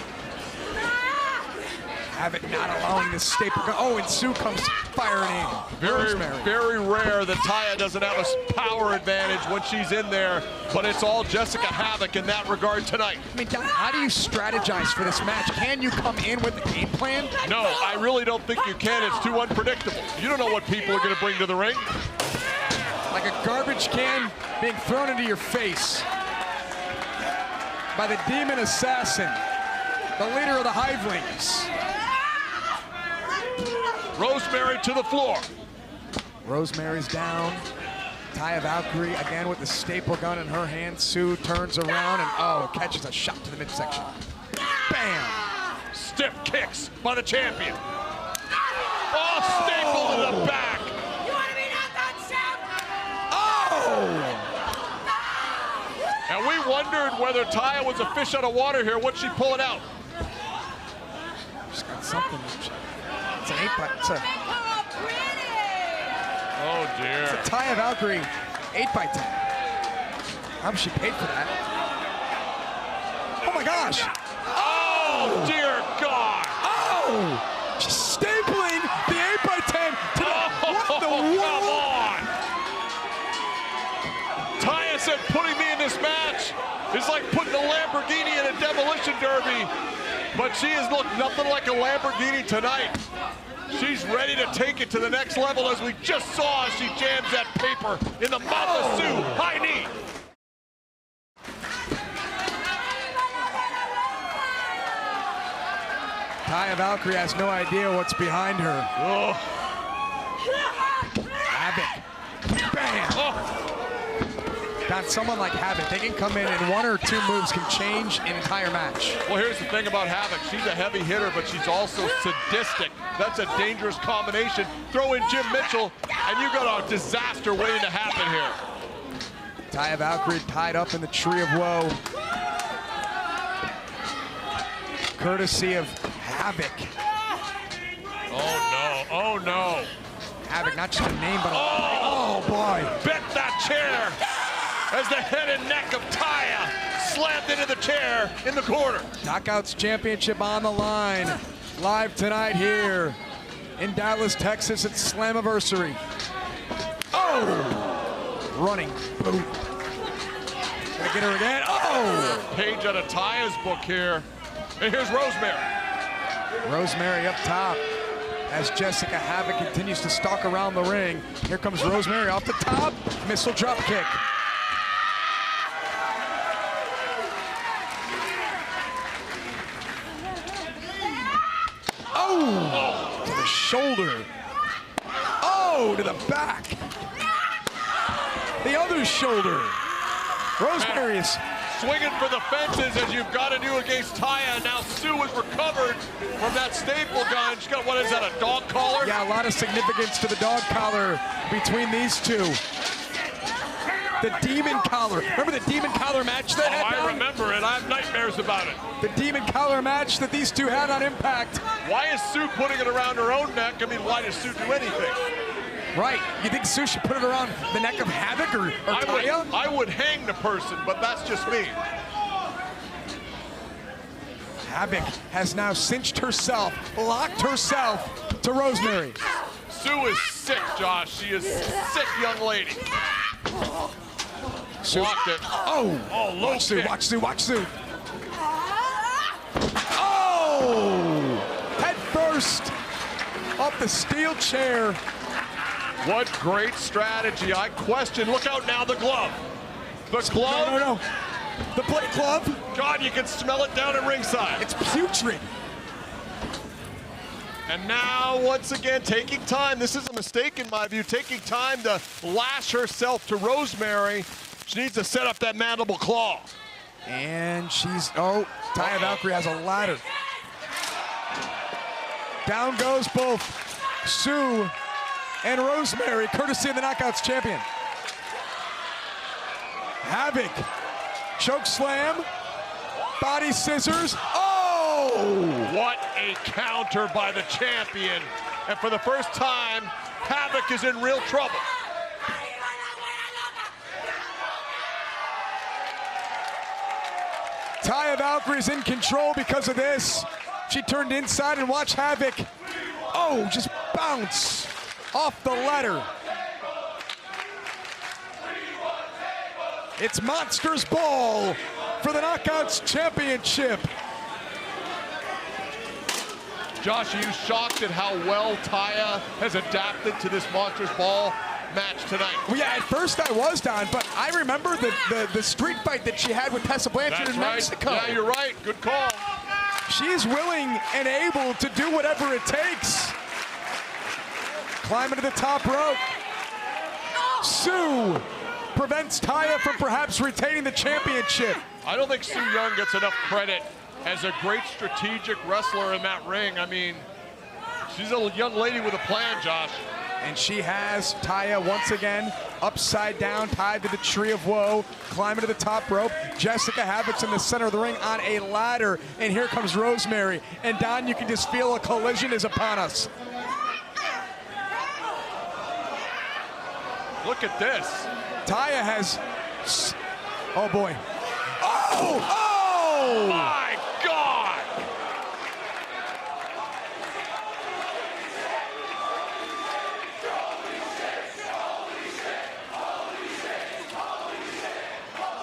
Havok not allowing the staple gun. Oh, and Su comes firing in. Very rare that Taya doesn't have a power advantage when she's in there, but it's all Jessica Havok in that regard tonight. I mean, Don, how do you strategize for this match? Can you come in with a game plan? No, I really don't think you can. It's too unpredictable. You don't know what people are going to bring to the ring. Like a garbage can being thrown into your face by the demon assassin, the leader of the Hivelings. Rosemary to the floor. Rosemary's down. Taya Valkyrie again with the staple gun in her hand. Su turns around and, oh, catches a shot to the midsection. Bam! Stiff kicks by the champion. Oh, staple to the back. You want to be knocked out, champ? Oh! And we wondered whether Taya was a fish out of water here. What's she pulling out? She's got something. It's an 8x. It's a Oh dear. It's a Taya Valkyrie 8x10. How much she paid for that? Oh my gosh! Oh dear God! Oh! She's stapling the 8x10 to the, what the Come world? on! Taya said putting me in this match is like putting a Lamborghini in a demolition derby, but she has looked nothing like a Lamborghini tonight. She's ready to take it to the next level, as we just saw as she jams that paper in the mouth of Su. High knee. Taya Valkyrie has no idea what's behind her. Oh. Havok. Bam! Oh. Got someone like Havok. They can come in and one or two moves can change an entire match. Well, here's the thing about Havok. She's a heavy hitter, but she's also sadistic. That's a dangerous combination. Throw in Jim Mitchell, and you got a disaster waiting to happen here. Taya Valkyrie tied up in the Tree of Woe. Courtesy of Havok. Oh, no. Oh, no. Havok, not just a name, but a... Oh, boy. Bet that chair as the head and neck of Taya slammed into the chair in the corner. Knockouts Championship on the line. Live tonight here in Dallas, Texas at Slammiversary. Oh! Running boot. Gonna get her again. Oh! Page out of Taya's book here. And here's Rosemary. Rosemary up top as Jessica Havok continues to stalk around the ring. Here comes Rosemary off the top. Missile drop kick. Oh! To the shoulder. Oh! To the back. The other shoulder. Rosemary is swinging for the fences as you've got to do against Taya. Now Su has recovered from that staple gun. She's got, what is that, a dog collar? Yeah, a lot of significance to the dog collar between these two. The demon collar. Remember the demon collar match they had? I remember it. I have nightmares about it. The demon collar match that these two had on Impact. Why is Su putting it around her own neck? I mean, why does Su do anything? Right. You think Su should put it around the neck of Havok or Taya? I would hang the person, but that's just me. Havok has now cinched herself, locked herself to Rosemary. Su is sick, Josh. She is a sick young lady. Blocked it. Oh, low Watch Sue, kick. watch Sue, watch Sue. Oh! Head first off the steel chair. What great strategy. I question. Look out now, the glove. The glove. No. The plate glove. God, you can smell it down at ringside. It's putrid. And now, once again, taking time. This is a mistake in my view. Taking time to lash herself to Rosemary. She needs to set up that mandible claw. And she's, Taya Valkyrie has a ladder. Down goes both Sue and Rosemary, courtesy of the Knockouts champion. Havok, choke slam, body scissors. Oh! What a counter by the champion. And for the first time, Havok is in real trouble. Taya Valkyrie's in control because of this. She turned inside and watch Havok. Oh, just bounce off the ladder. It's Monsters Ball for the Knockouts Championship. Josh, are you shocked at how well Taya has adapted to this Monsters Ball match tonight? Well, yeah, at first I was, Don, but I remember the street fight that she had with Tessa Blanchard in Mexico. Yeah, you're right. Good call. She's willing and able to do whatever it takes. Climbing to the top rope. Sue prevents Taya from perhaps retaining the championship. I don't think Sue Young gets enough credit as a great strategic wrestler in that ring. I mean, she's a young lady with a plan, Josh. And she has Taya once again upside down, tied to the tree of woe, climbing to the top rope. Jessica Havok's in the center of the ring on a ladder, and here comes Rosemary. And Don, you can just feel a collision is upon us. Look at this. Taya has, oh boy. Oh! My God!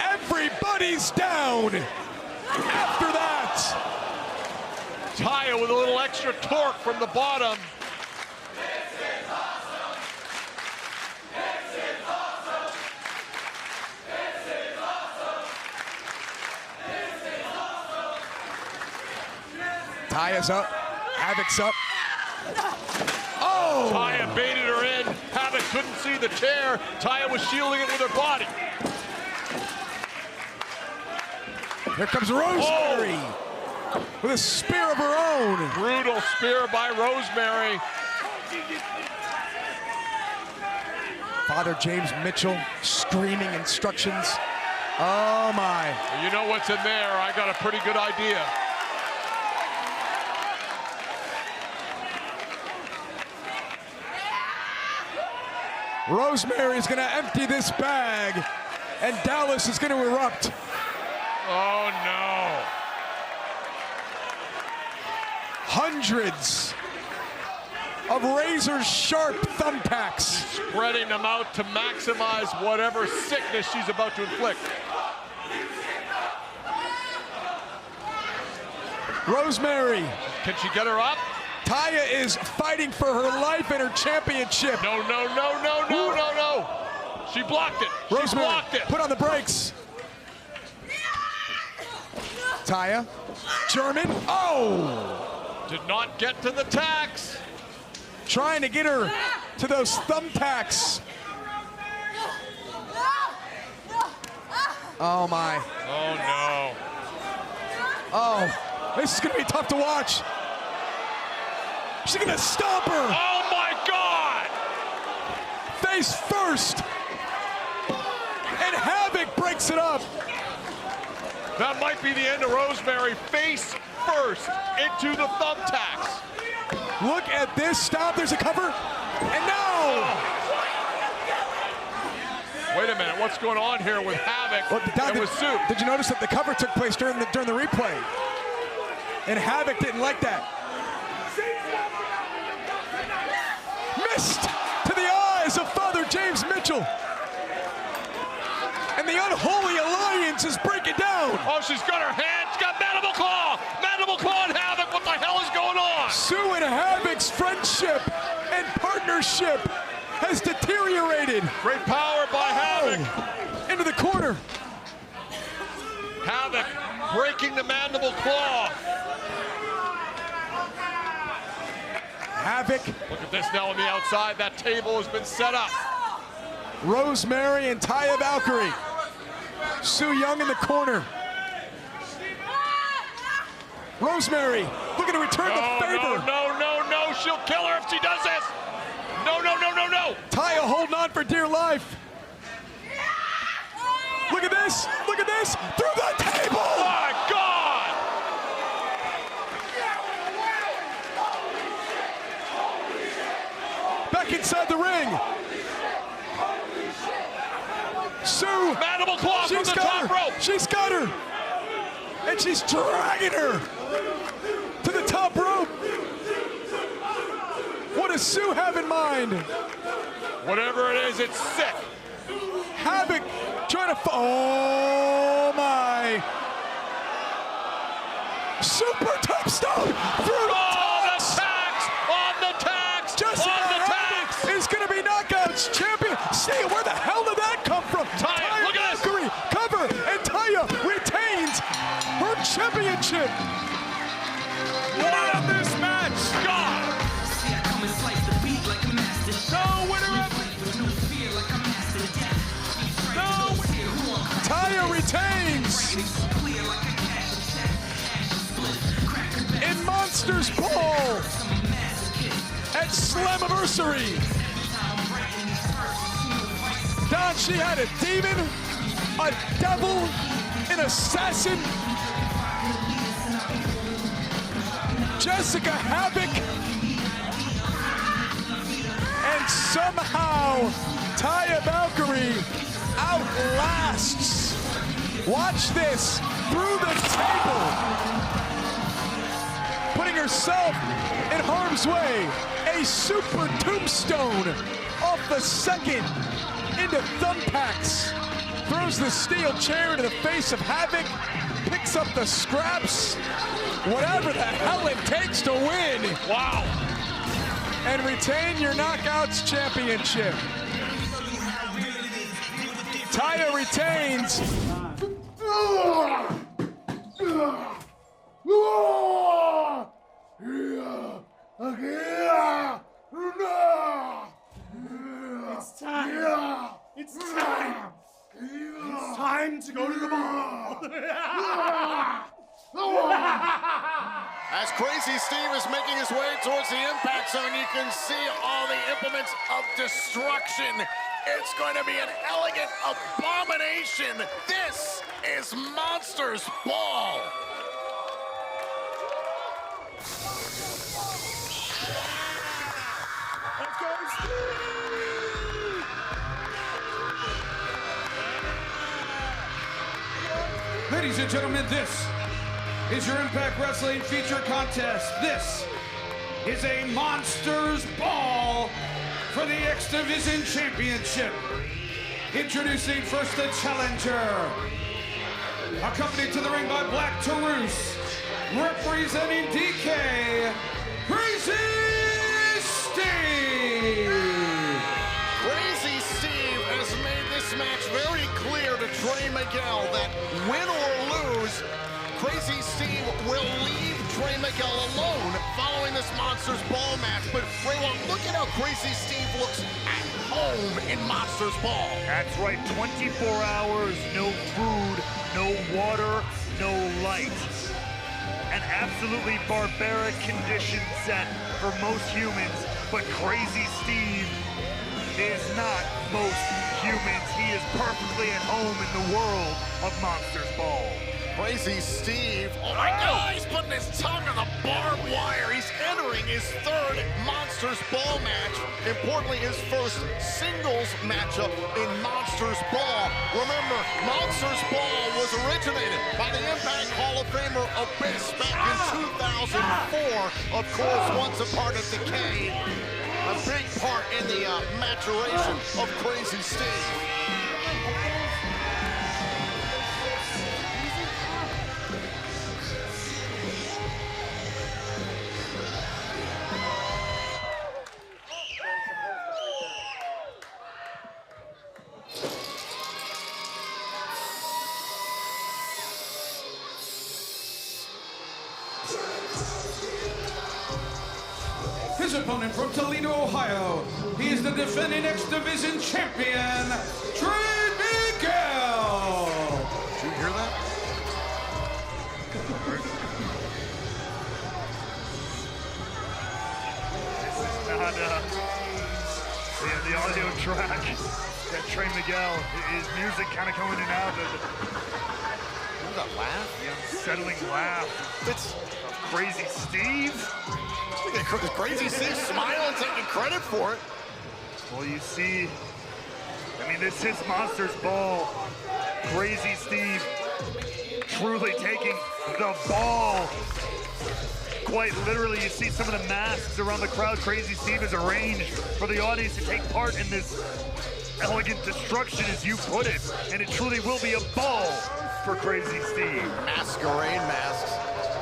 Everybody's down after that. Taya with a little extra torque from the bottom. Taya's up, Havok's up. Oh! Taya baited her in. Havok couldn't see the chair. Taya was shielding it with her body. Here comes Rosemary with a spear of her own. Brutal spear by Rosemary. Father James Mitchell screaming instructions. Oh my. You know what's in there. I got a pretty good idea. Rosemary is gonna empty this bag and Dallas is gonna erupt. Oh no. Hundreds of razor sharp thumbtacks. Spreading them out to maximize whatever sickness she's about to inflict. Rosemary. Can she get her up? Taya is fighting for her life and her championship. No. She blocked it. She Rosemary, blocked it. put on the brakes. Taya, German, oh! Did not get to the tacks. Trying to get her to those thumbtacks. Oh my. Oh no. Oh, this is gonna be tough to watch. She's gonna stomp her. Oh my God! Face first. And Havok breaks it up. That might be the end of Rosemary. Face first into the thumbtacks. Look at this stomp. There's a cover. And now. Wait a minute. What's going on here with Havok and with Sue? Did you notice that the cover took place during the replay? And Havok didn't like that. Missed to the eyes of Father James Mitchell. And the it down. Oh, she's got her hand. She's got Mandible Claw. Mandible Claw and Havok. What the hell is going on? Sue and Havok's friendship and partnership has deteriorated. Great power by Havok. Into the corner. Havok breaking the Mandible Claw. Havok. Look at this now on the outside. That table has been set up. Rosemary and Taya Valkyrie. Sue Young in the corner. Rosemary looking to return the favor. No, she'll kill her if she does this. No. Taya holding on for dear life. Look at this, through the table. Oh my God. Back inside the ring. Sue. Mandible Claw from the top rope. She's got her. And she's dragging her to the top rope. What does Sue have in mind? Whatever it is, it's sick. Havok trying to, oh my. Super tombstone through the tax. On the tax. Jessica on the Havok tax. is going to be knockouts champion. See, where the hell did that come from? Taya, look at this. Valkyrie, cover, and Taya retains her championship. What a mismatch. God. No winner of Taya retains in Monsters Ball at Slammiversary. Don, she had a demon, a devil, an assassin. Jessica Havok. And somehow Taya Valkyrie outlasts. Watch this, through the table. Putting herself in harm's way. A super tombstone off the second into thumbtacks. Throws the steel chair into the face of Havok. Picks up the scraps. Whatever the hell it takes to win. Wow. And retain your Knockouts championship. Taya retains. It's time. It's time. It's time to go to the ball. As Crazy Steve is making his way towards the impact zone, you can see all the implements of destruction. It's going to be an elegant abomination. This is Monsters Ball. Let's go, Steve! Ladies and gentlemen, this is your Impact Wrestling feature contest. This is a Monsters Ball for the X Division Championship. Introducing first the challenger. Accompanied to the ring by Black Taurus. Representing Decay, Crazy Steve. Crazy Steve has made this match very clear to Trey Miguel that win or lose, Crazy Steve will leave Trey Miguel alone following this Monsters Ball match. But Ray, look at how Crazy Steve looks at home in Monsters Ball. That's right, 24 hours, no food, no water, no light. An absolutely barbaric condition set for most humans, but Crazy Steve is not most humans. He is perfectly at home in the world of Monsters Ball. Crazy Steve, oh my God, he's putting his tongue on the barbed wire. He's entering his third Monsters Ball match. Importantly, his first singles matchup in Monsters Ball. Remember, Monsters Ball was originated by the Impact Hall of Famer Abyss back in 2004. Of course, once a part of Decay, a big part in the maturation of Crazy Steve. his opponent from Toledo, Ohio, he is the defending X Division champion, Trey Miguel. Did you hear that? Not the audio track that Trey Miguel, his music kind of going in and out. What that laugh? The unsettling laugh. It's Crazy Steve. Crazy Steve smiling, taking credit for it. Well, you see, I mean, this is Monsters Ball. Crazy Steve truly taking the ball. Quite literally, you see some of the masks around the crowd. Crazy Steve has arranged for the audience to take part in this elegant destruction, as you put it. And it truly will be a ball for Crazy Steve. Masquerade masks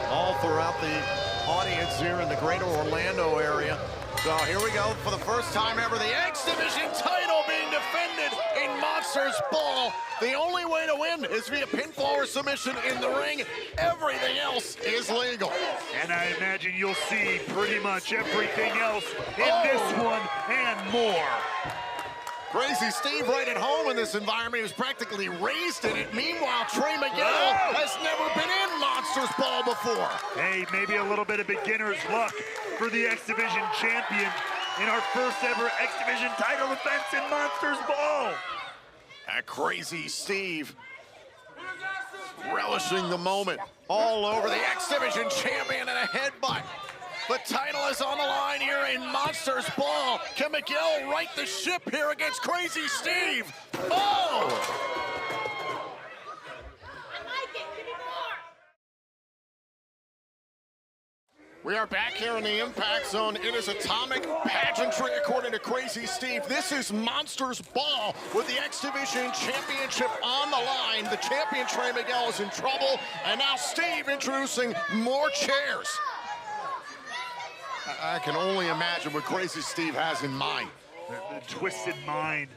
all throughout the audience here in the greater Orlando area. So here we go, for the first time ever, the X Division title being defended in Monsters Ball. The only way to win is via pinfall or submission in the ring. Everything else is legal. And I imagine you'll see pretty much everything else in this one and more. Crazy Steve right at home in this environment. He was practically raised in it. Meanwhile, Trey Miguel has never been in Monsters Ball before. Hey, maybe a little bit of beginner's luck for the X Division champion in our first ever X Division title defense in Monsters Ball. Crazy Steve relishing the moment all over the X Division champion and a headbutt. The title is on the line here in Monsters Ball. Can Miguel right the ship here against Crazy Steve? Oh! We are back here in the Impact Zone. It is atomic pageantry, according to Crazy Steve. This is Monsters Ball with the X Division Championship on the line. The champion, Trey Miguel, is in trouble. And now Steve introducing more chairs. I can only imagine what Crazy Steve has in mind. The twisted mind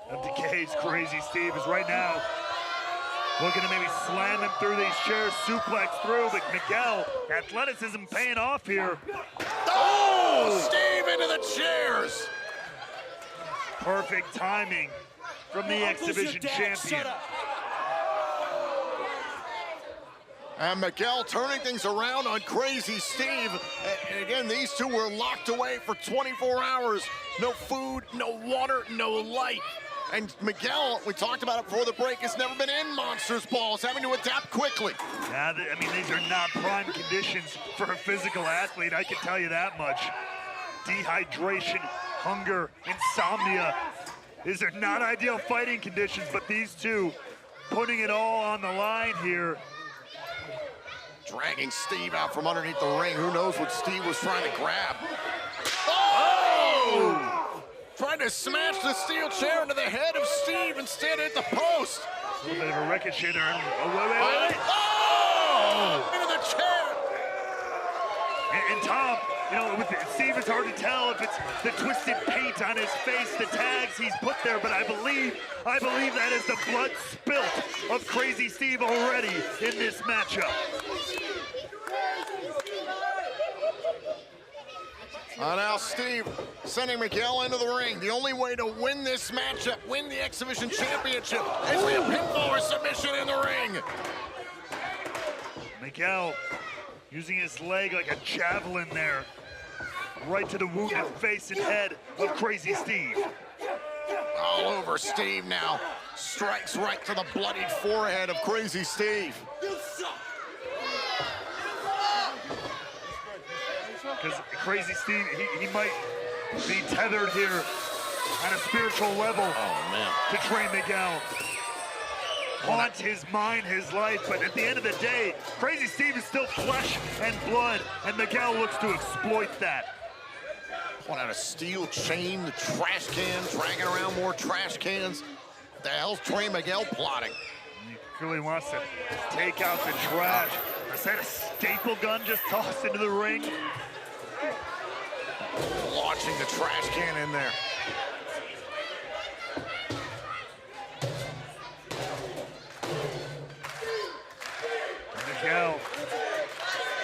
of Decay's Crazy Steve is right now looking to maybe slam him through these chairs, suplex through, but Miguel, athleticism paying off here. Oh! Steve into the chairs! Perfect timing from the X Division champion. And Miguel turning things around on Crazy Steve. And again, these two were locked away for 24 hours. No food, no water, no light. And Miguel, we talked about it before the break, has never been in Monsters Ball. Is having to adapt quickly. Yeah, I mean, these are not prime conditions for a physical athlete, I can tell you that much. Dehydration, hunger, insomnia. These are not ideal fighting conditions, but these two putting it all on the line here. Dragging Steve out from underneath the ring. Who knows what Steve was trying to grab. Oh! Trying to smash the steel chair into the head of Steve instead at the post. A little bit of a ricochet there. Oh, wait. Oh! Into the chair. And Tom, you know, with Steve, it's hard to tell if it's the twisted paint on his face, the tags he's put there, but I believe that is the blood spilt of Crazy Steve already in this matchup. Now Steve sending Miguel into the ring. The only way to win this matchup, win the X Division Championship, is via pinfall or submission in the ring. Miguel using his leg like a javelin there, right to the wounded face and head of Crazy Steve. All over Steve now. Strikes right to the bloodied forehead of Crazy Steve. Because Crazy Steve, he might be tethered here on a spiritual level to Trey Miguel. Haunt his mind, his life, but at the end of the day, Crazy Steve is still flesh and blood, and Miguel looks to exploit that. Pulling out a steel chain, the trash can, dragging around more trash cans. What the hell's Trey Miguel plotting? He clearly wants to take out the trash. Is that a staple gun just tossed into the ring? Launching the trash can in there.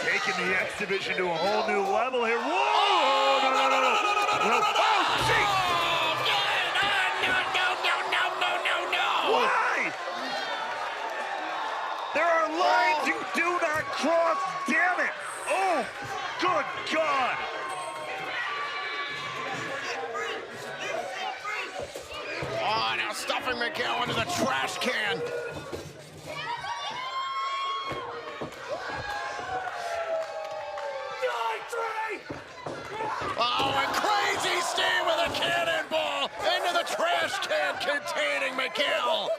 Taking the X Division to a whole new level here. Whoa! No. Why? There are lines you do not cross, damn it! Oh, good God! Oh, now stuffing Miguel into the trash can. Oh, and Crazy Steve with a cannonball into the trash can containing Miguel.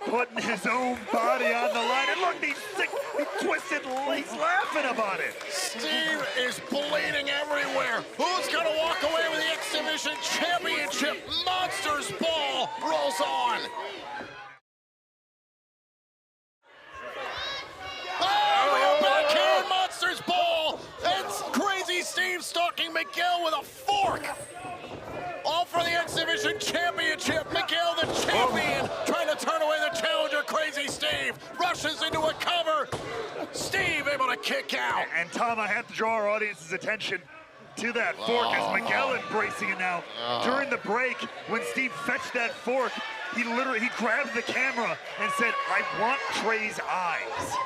Putting his own body on the line. And look, he's sick, he twisted, he's laughing about it. Steve is bleeding everywhere. Who's gonna walk away with the X Division Championship? Monsters Ball rolls on. Oh, we have backhand Monsters Ball. And Crazy Steve stalking Miguel with a fork. All for the X Division Championship. Miguel, the champion, trying to turn away the challenger. Crazy Steve rushes into a cover. Steve able to kick out. And Tom, I have to draw our audience's attention to that fork as Miguel embracing it now. During the break, when Steve fetched that fork, he grabbed the camera and said, "I want Trey's eyes."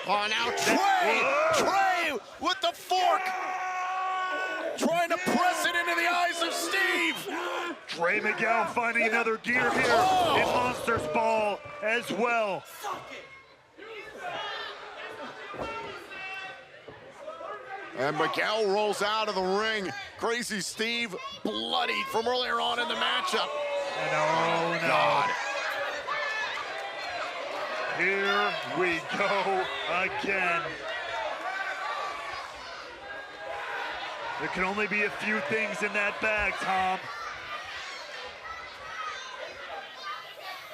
Oh, now Trey with the fork. Trying to press it into the eyes of Steve. Trey Miguel finding another gear here in Monsters Ball as well. And Miguel rolls out of the ring. Crazy Steve bloodied from earlier on in the matchup. Oh, no. God. Here we go again. There can only be a few things in that bag, Tom.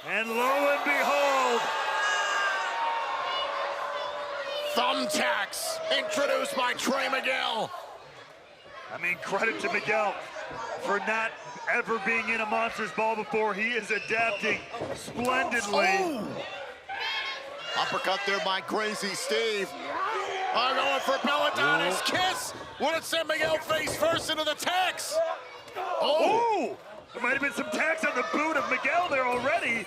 And lo and behold, thumbtacks introduced by Trey Miguel. I mean, credit to Miguel for not ever being in a Monsters Ball before. He is adapting splendidly. Uppercut there by Crazy Steve. Going for Belladonna's kiss. Would it send Miguel face first into the tax? There might have been some tax on the boot of Miguel there already.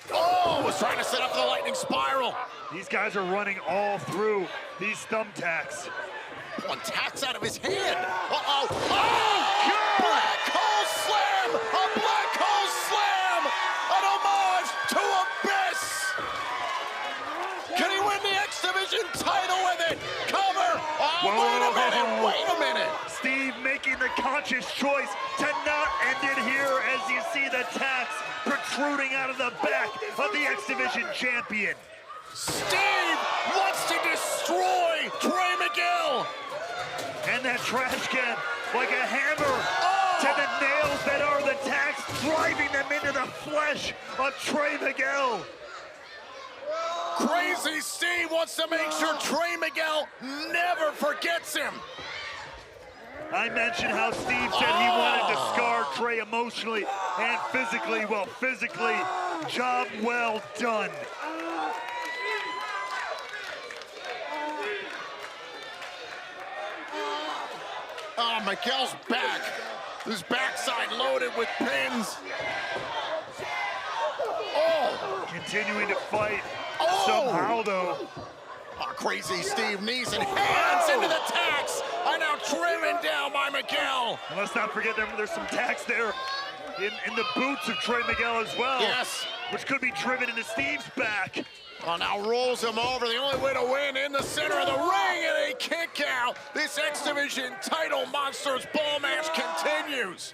Was trying to set up the lightning spiral. These guys are running all through these thumbtacks. One tax out of his hand. Black hole slam! A black hole slam! An homage to Abyss! Can he win the X Division title with it? Cover! Wait a minute! Steve making the conscious choice to not end it here as you see the tax protruding out of the back of the X Division champion. Steve wants to destroy Trey Miguel! And that trash can, like a hammer to the nails that are the tax, driving them into the flesh of Trey Miguel. Crazy Steve wants to make sure Trey Miguel never forgets him. I mentioned how Steve said he wanted to scar Trey emotionally and physically. Well, physically, job well done. Miguel's back. His backside loaded with pins. Continuing to fight somehow, though. Crazy Steve, knees and hands into the tax. And now driven down by Miguel. And let's not forget there's some tax there in the boots of Trey Miguel as well. Yes. Which could be driven into Steve's back. Now rolls him over. The only way to win in the center of the ring, and a kick out. This X Division title Monsters Ball match continues.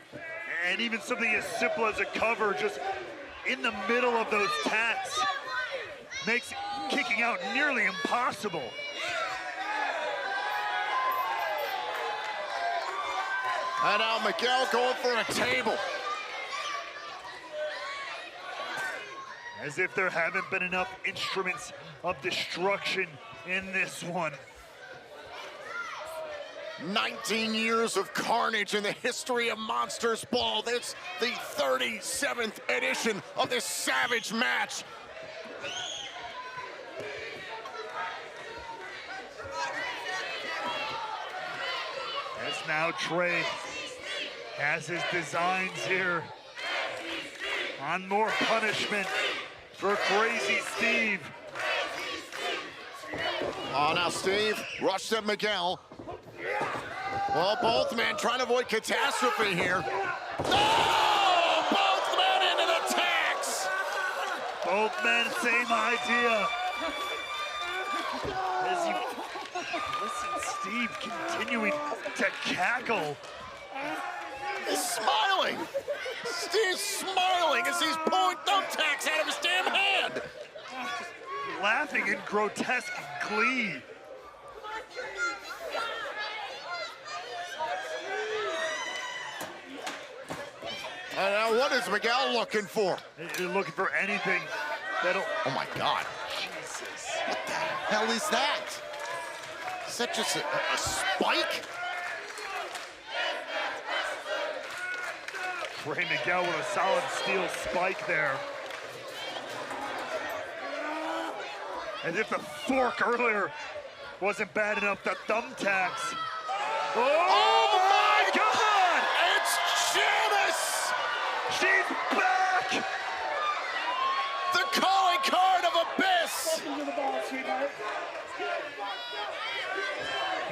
And even something as simple as a cover just in the middle of those tacks makes kicking out nearly impossible. And now Miguel going for a table. As if there haven't been enough instruments of destruction in this one. 19 years of carnage in the history of Monsters Ball. This the 37th edition of this savage match. As now Trey has his designs here on more punishment for Crazy Steve. Oh, now Steve rushed at Miguel. Well, both men trying to avoid catastrophe here. Oh, both men into the tax. Both men, same idea. As you listen, Steve continuing to cackle. He's smiling. Steve's smiling as he's pulling thumbtacks out of his damn hand. Laughing in grotesque glee. Now what is Miguel looking for? They're looking for anything that'll... Oh my God. Jesus. What the hell is that? Is that just a spike? Trey Miguel with a solid steel spike there. As if the fork earlier wasn't bad enough, the thumbtacks. Oh my God! It's Janice! She's back! The calling card of Abyss!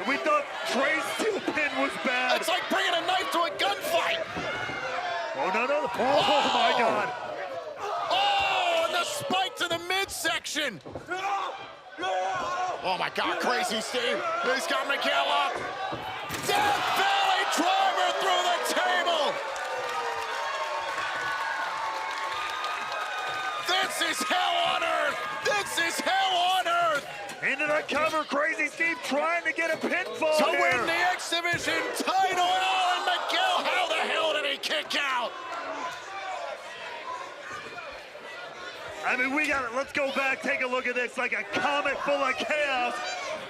We thought Trey's steel pin was bad. It's like bringing a knife to a gunfight! Oh, no. Oh my God. Oh, and the spike to the midsection! Oh my God, Crazy Steve. He's got Miguel up. Death Valley driver through the table. This is hell on earth. This is hell on earth. Into the cover, Crazy Steve trying to get a pinfall To here. win the X Division title. Oh, and Miguel, how the hell did he kick out? I mean, let's go back, take a look at this, like a comet full of chaos.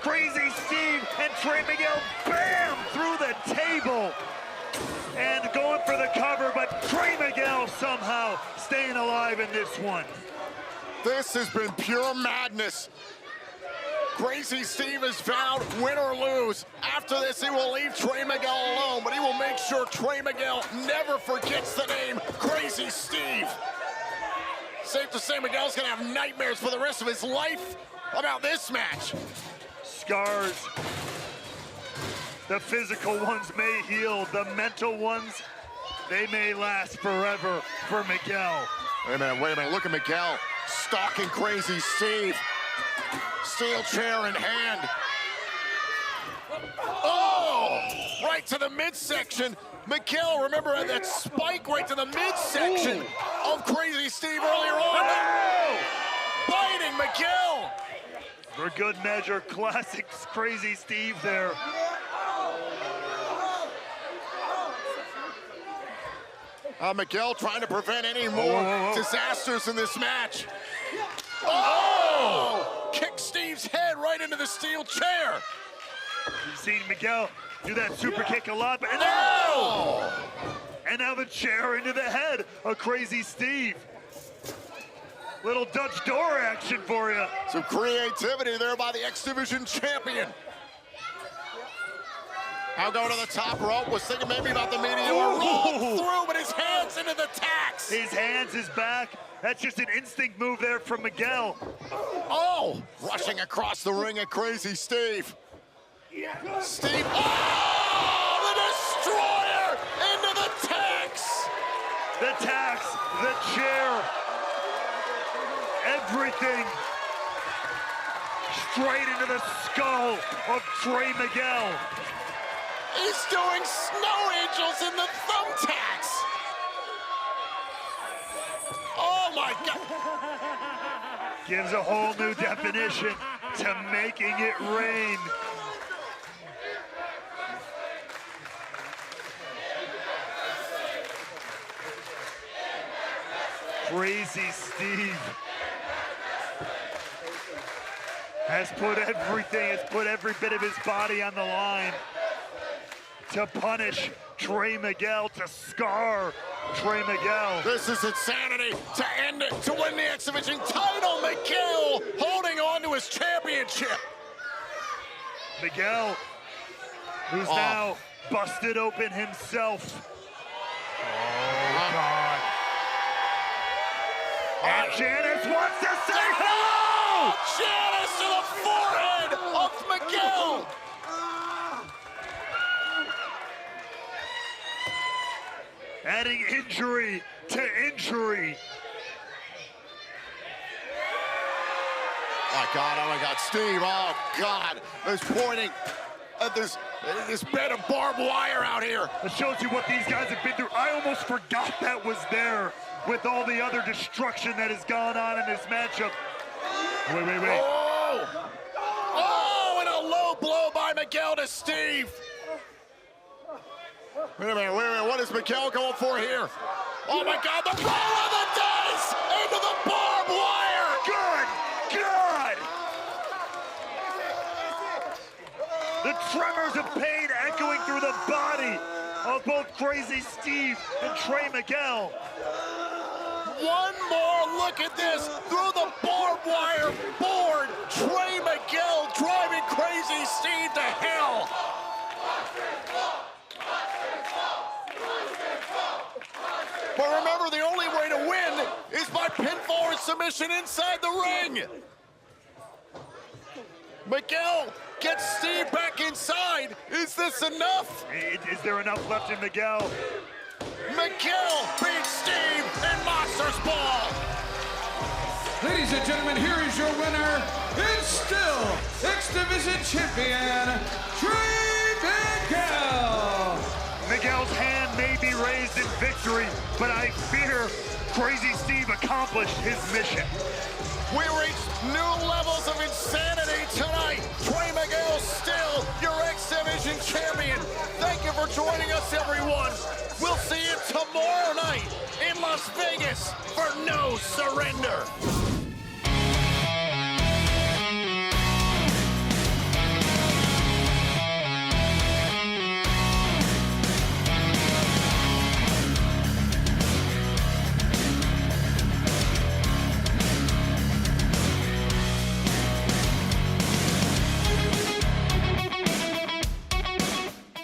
Crazy Steve and Trey Miguel, bam, through the table. And going for the cover, but Trey Miguel somehow staying alive in this one. This has been pure madness. Crazy Steve has vowed, win or lose. After this, he will leave Trey Miguel alone, but he will make sure Trey Miguel never forgets the name Crazy Steve. Safe to say Miguel's gonna have nightmares for the rest of his life about this match. Scars. The physical ones may heal. The mental ones, they may last forever for Miguel. Wait a minute. Look at Miguel stalking Crazy Steve. Steel chair in hand. Oh! Right to the midsection. Miguel, remember that spike right to the midsection of Crazy Steve earlier on. Oh! Biting Miguel. For good measure, classic Crazy Steve there. Miguel trying to prevent any more disasters in this match. Oh! Kick Steve's head right into the steel chair. You've seen Miguel do that super kick a lot, but and now the chair into the head of Crazy Steve. Little Dutch door action for you. Some creativity there by the X Division champion. Now going to the top rope, was thinking maybe about the meteor roll through, but his hands into the tax. His hands is back. That's just an instinct move there from Miguel. Oh, rushing across the ring at Crazy Steve. Steve, oh, the destroyer into the tax. The tax, the chair, everything straight into the skull of Trey Miguel. He's doing snow angels in the thumbtacks. Oh my God. Gives a whole new definition to making it rain. Crazy Steve has put every bit of his body on the line to punish Trey Miguel, to scar Trey Miguel. This is insanity. To end it, to win the X Division title, Miguel holding on to his championship. Miguel, who's now busted open himself. And Janice wants to say hello! Janice to the forehead of Miguel! Adding injury to injury. Oh my God, Steve, oh God. There's pointing at this bed of barbed wire out here. It shows you what these guys have been through. I almost forgot that was there with all the other destruction that has gone on in this matchup. Wait. Oh, and a low blow by Miguel to Steve. Wait a minute, what is Miguel going for here? Oh my God, the roll of the dice into the barbed wire. Good. The tremors of pain echoing through the body of both Crazy Steve and Trey Miguel. One more look at this through the barbed wire board. Trey Miguel driving Crazy Steve to hell. But remember, the only way to win is by pinfall or submission inside the ring. Miguel gets Steve back inside. Is this enough? Is there enough left in Miguel? Miguel beats Steve in Monsters Ball. Ladies and gentlemen, here is your winner, and still X Division champion, Trey Miguel. Miguel's hand may be raised in victory, but I fear Crazy Steve accomplished his mission. We reached new levels of insanity tonight. Trey Miguel still your X Division champion. Thank you for joining us, everyone. We'll see you tomorrow night in Las Vegas for No Surrender.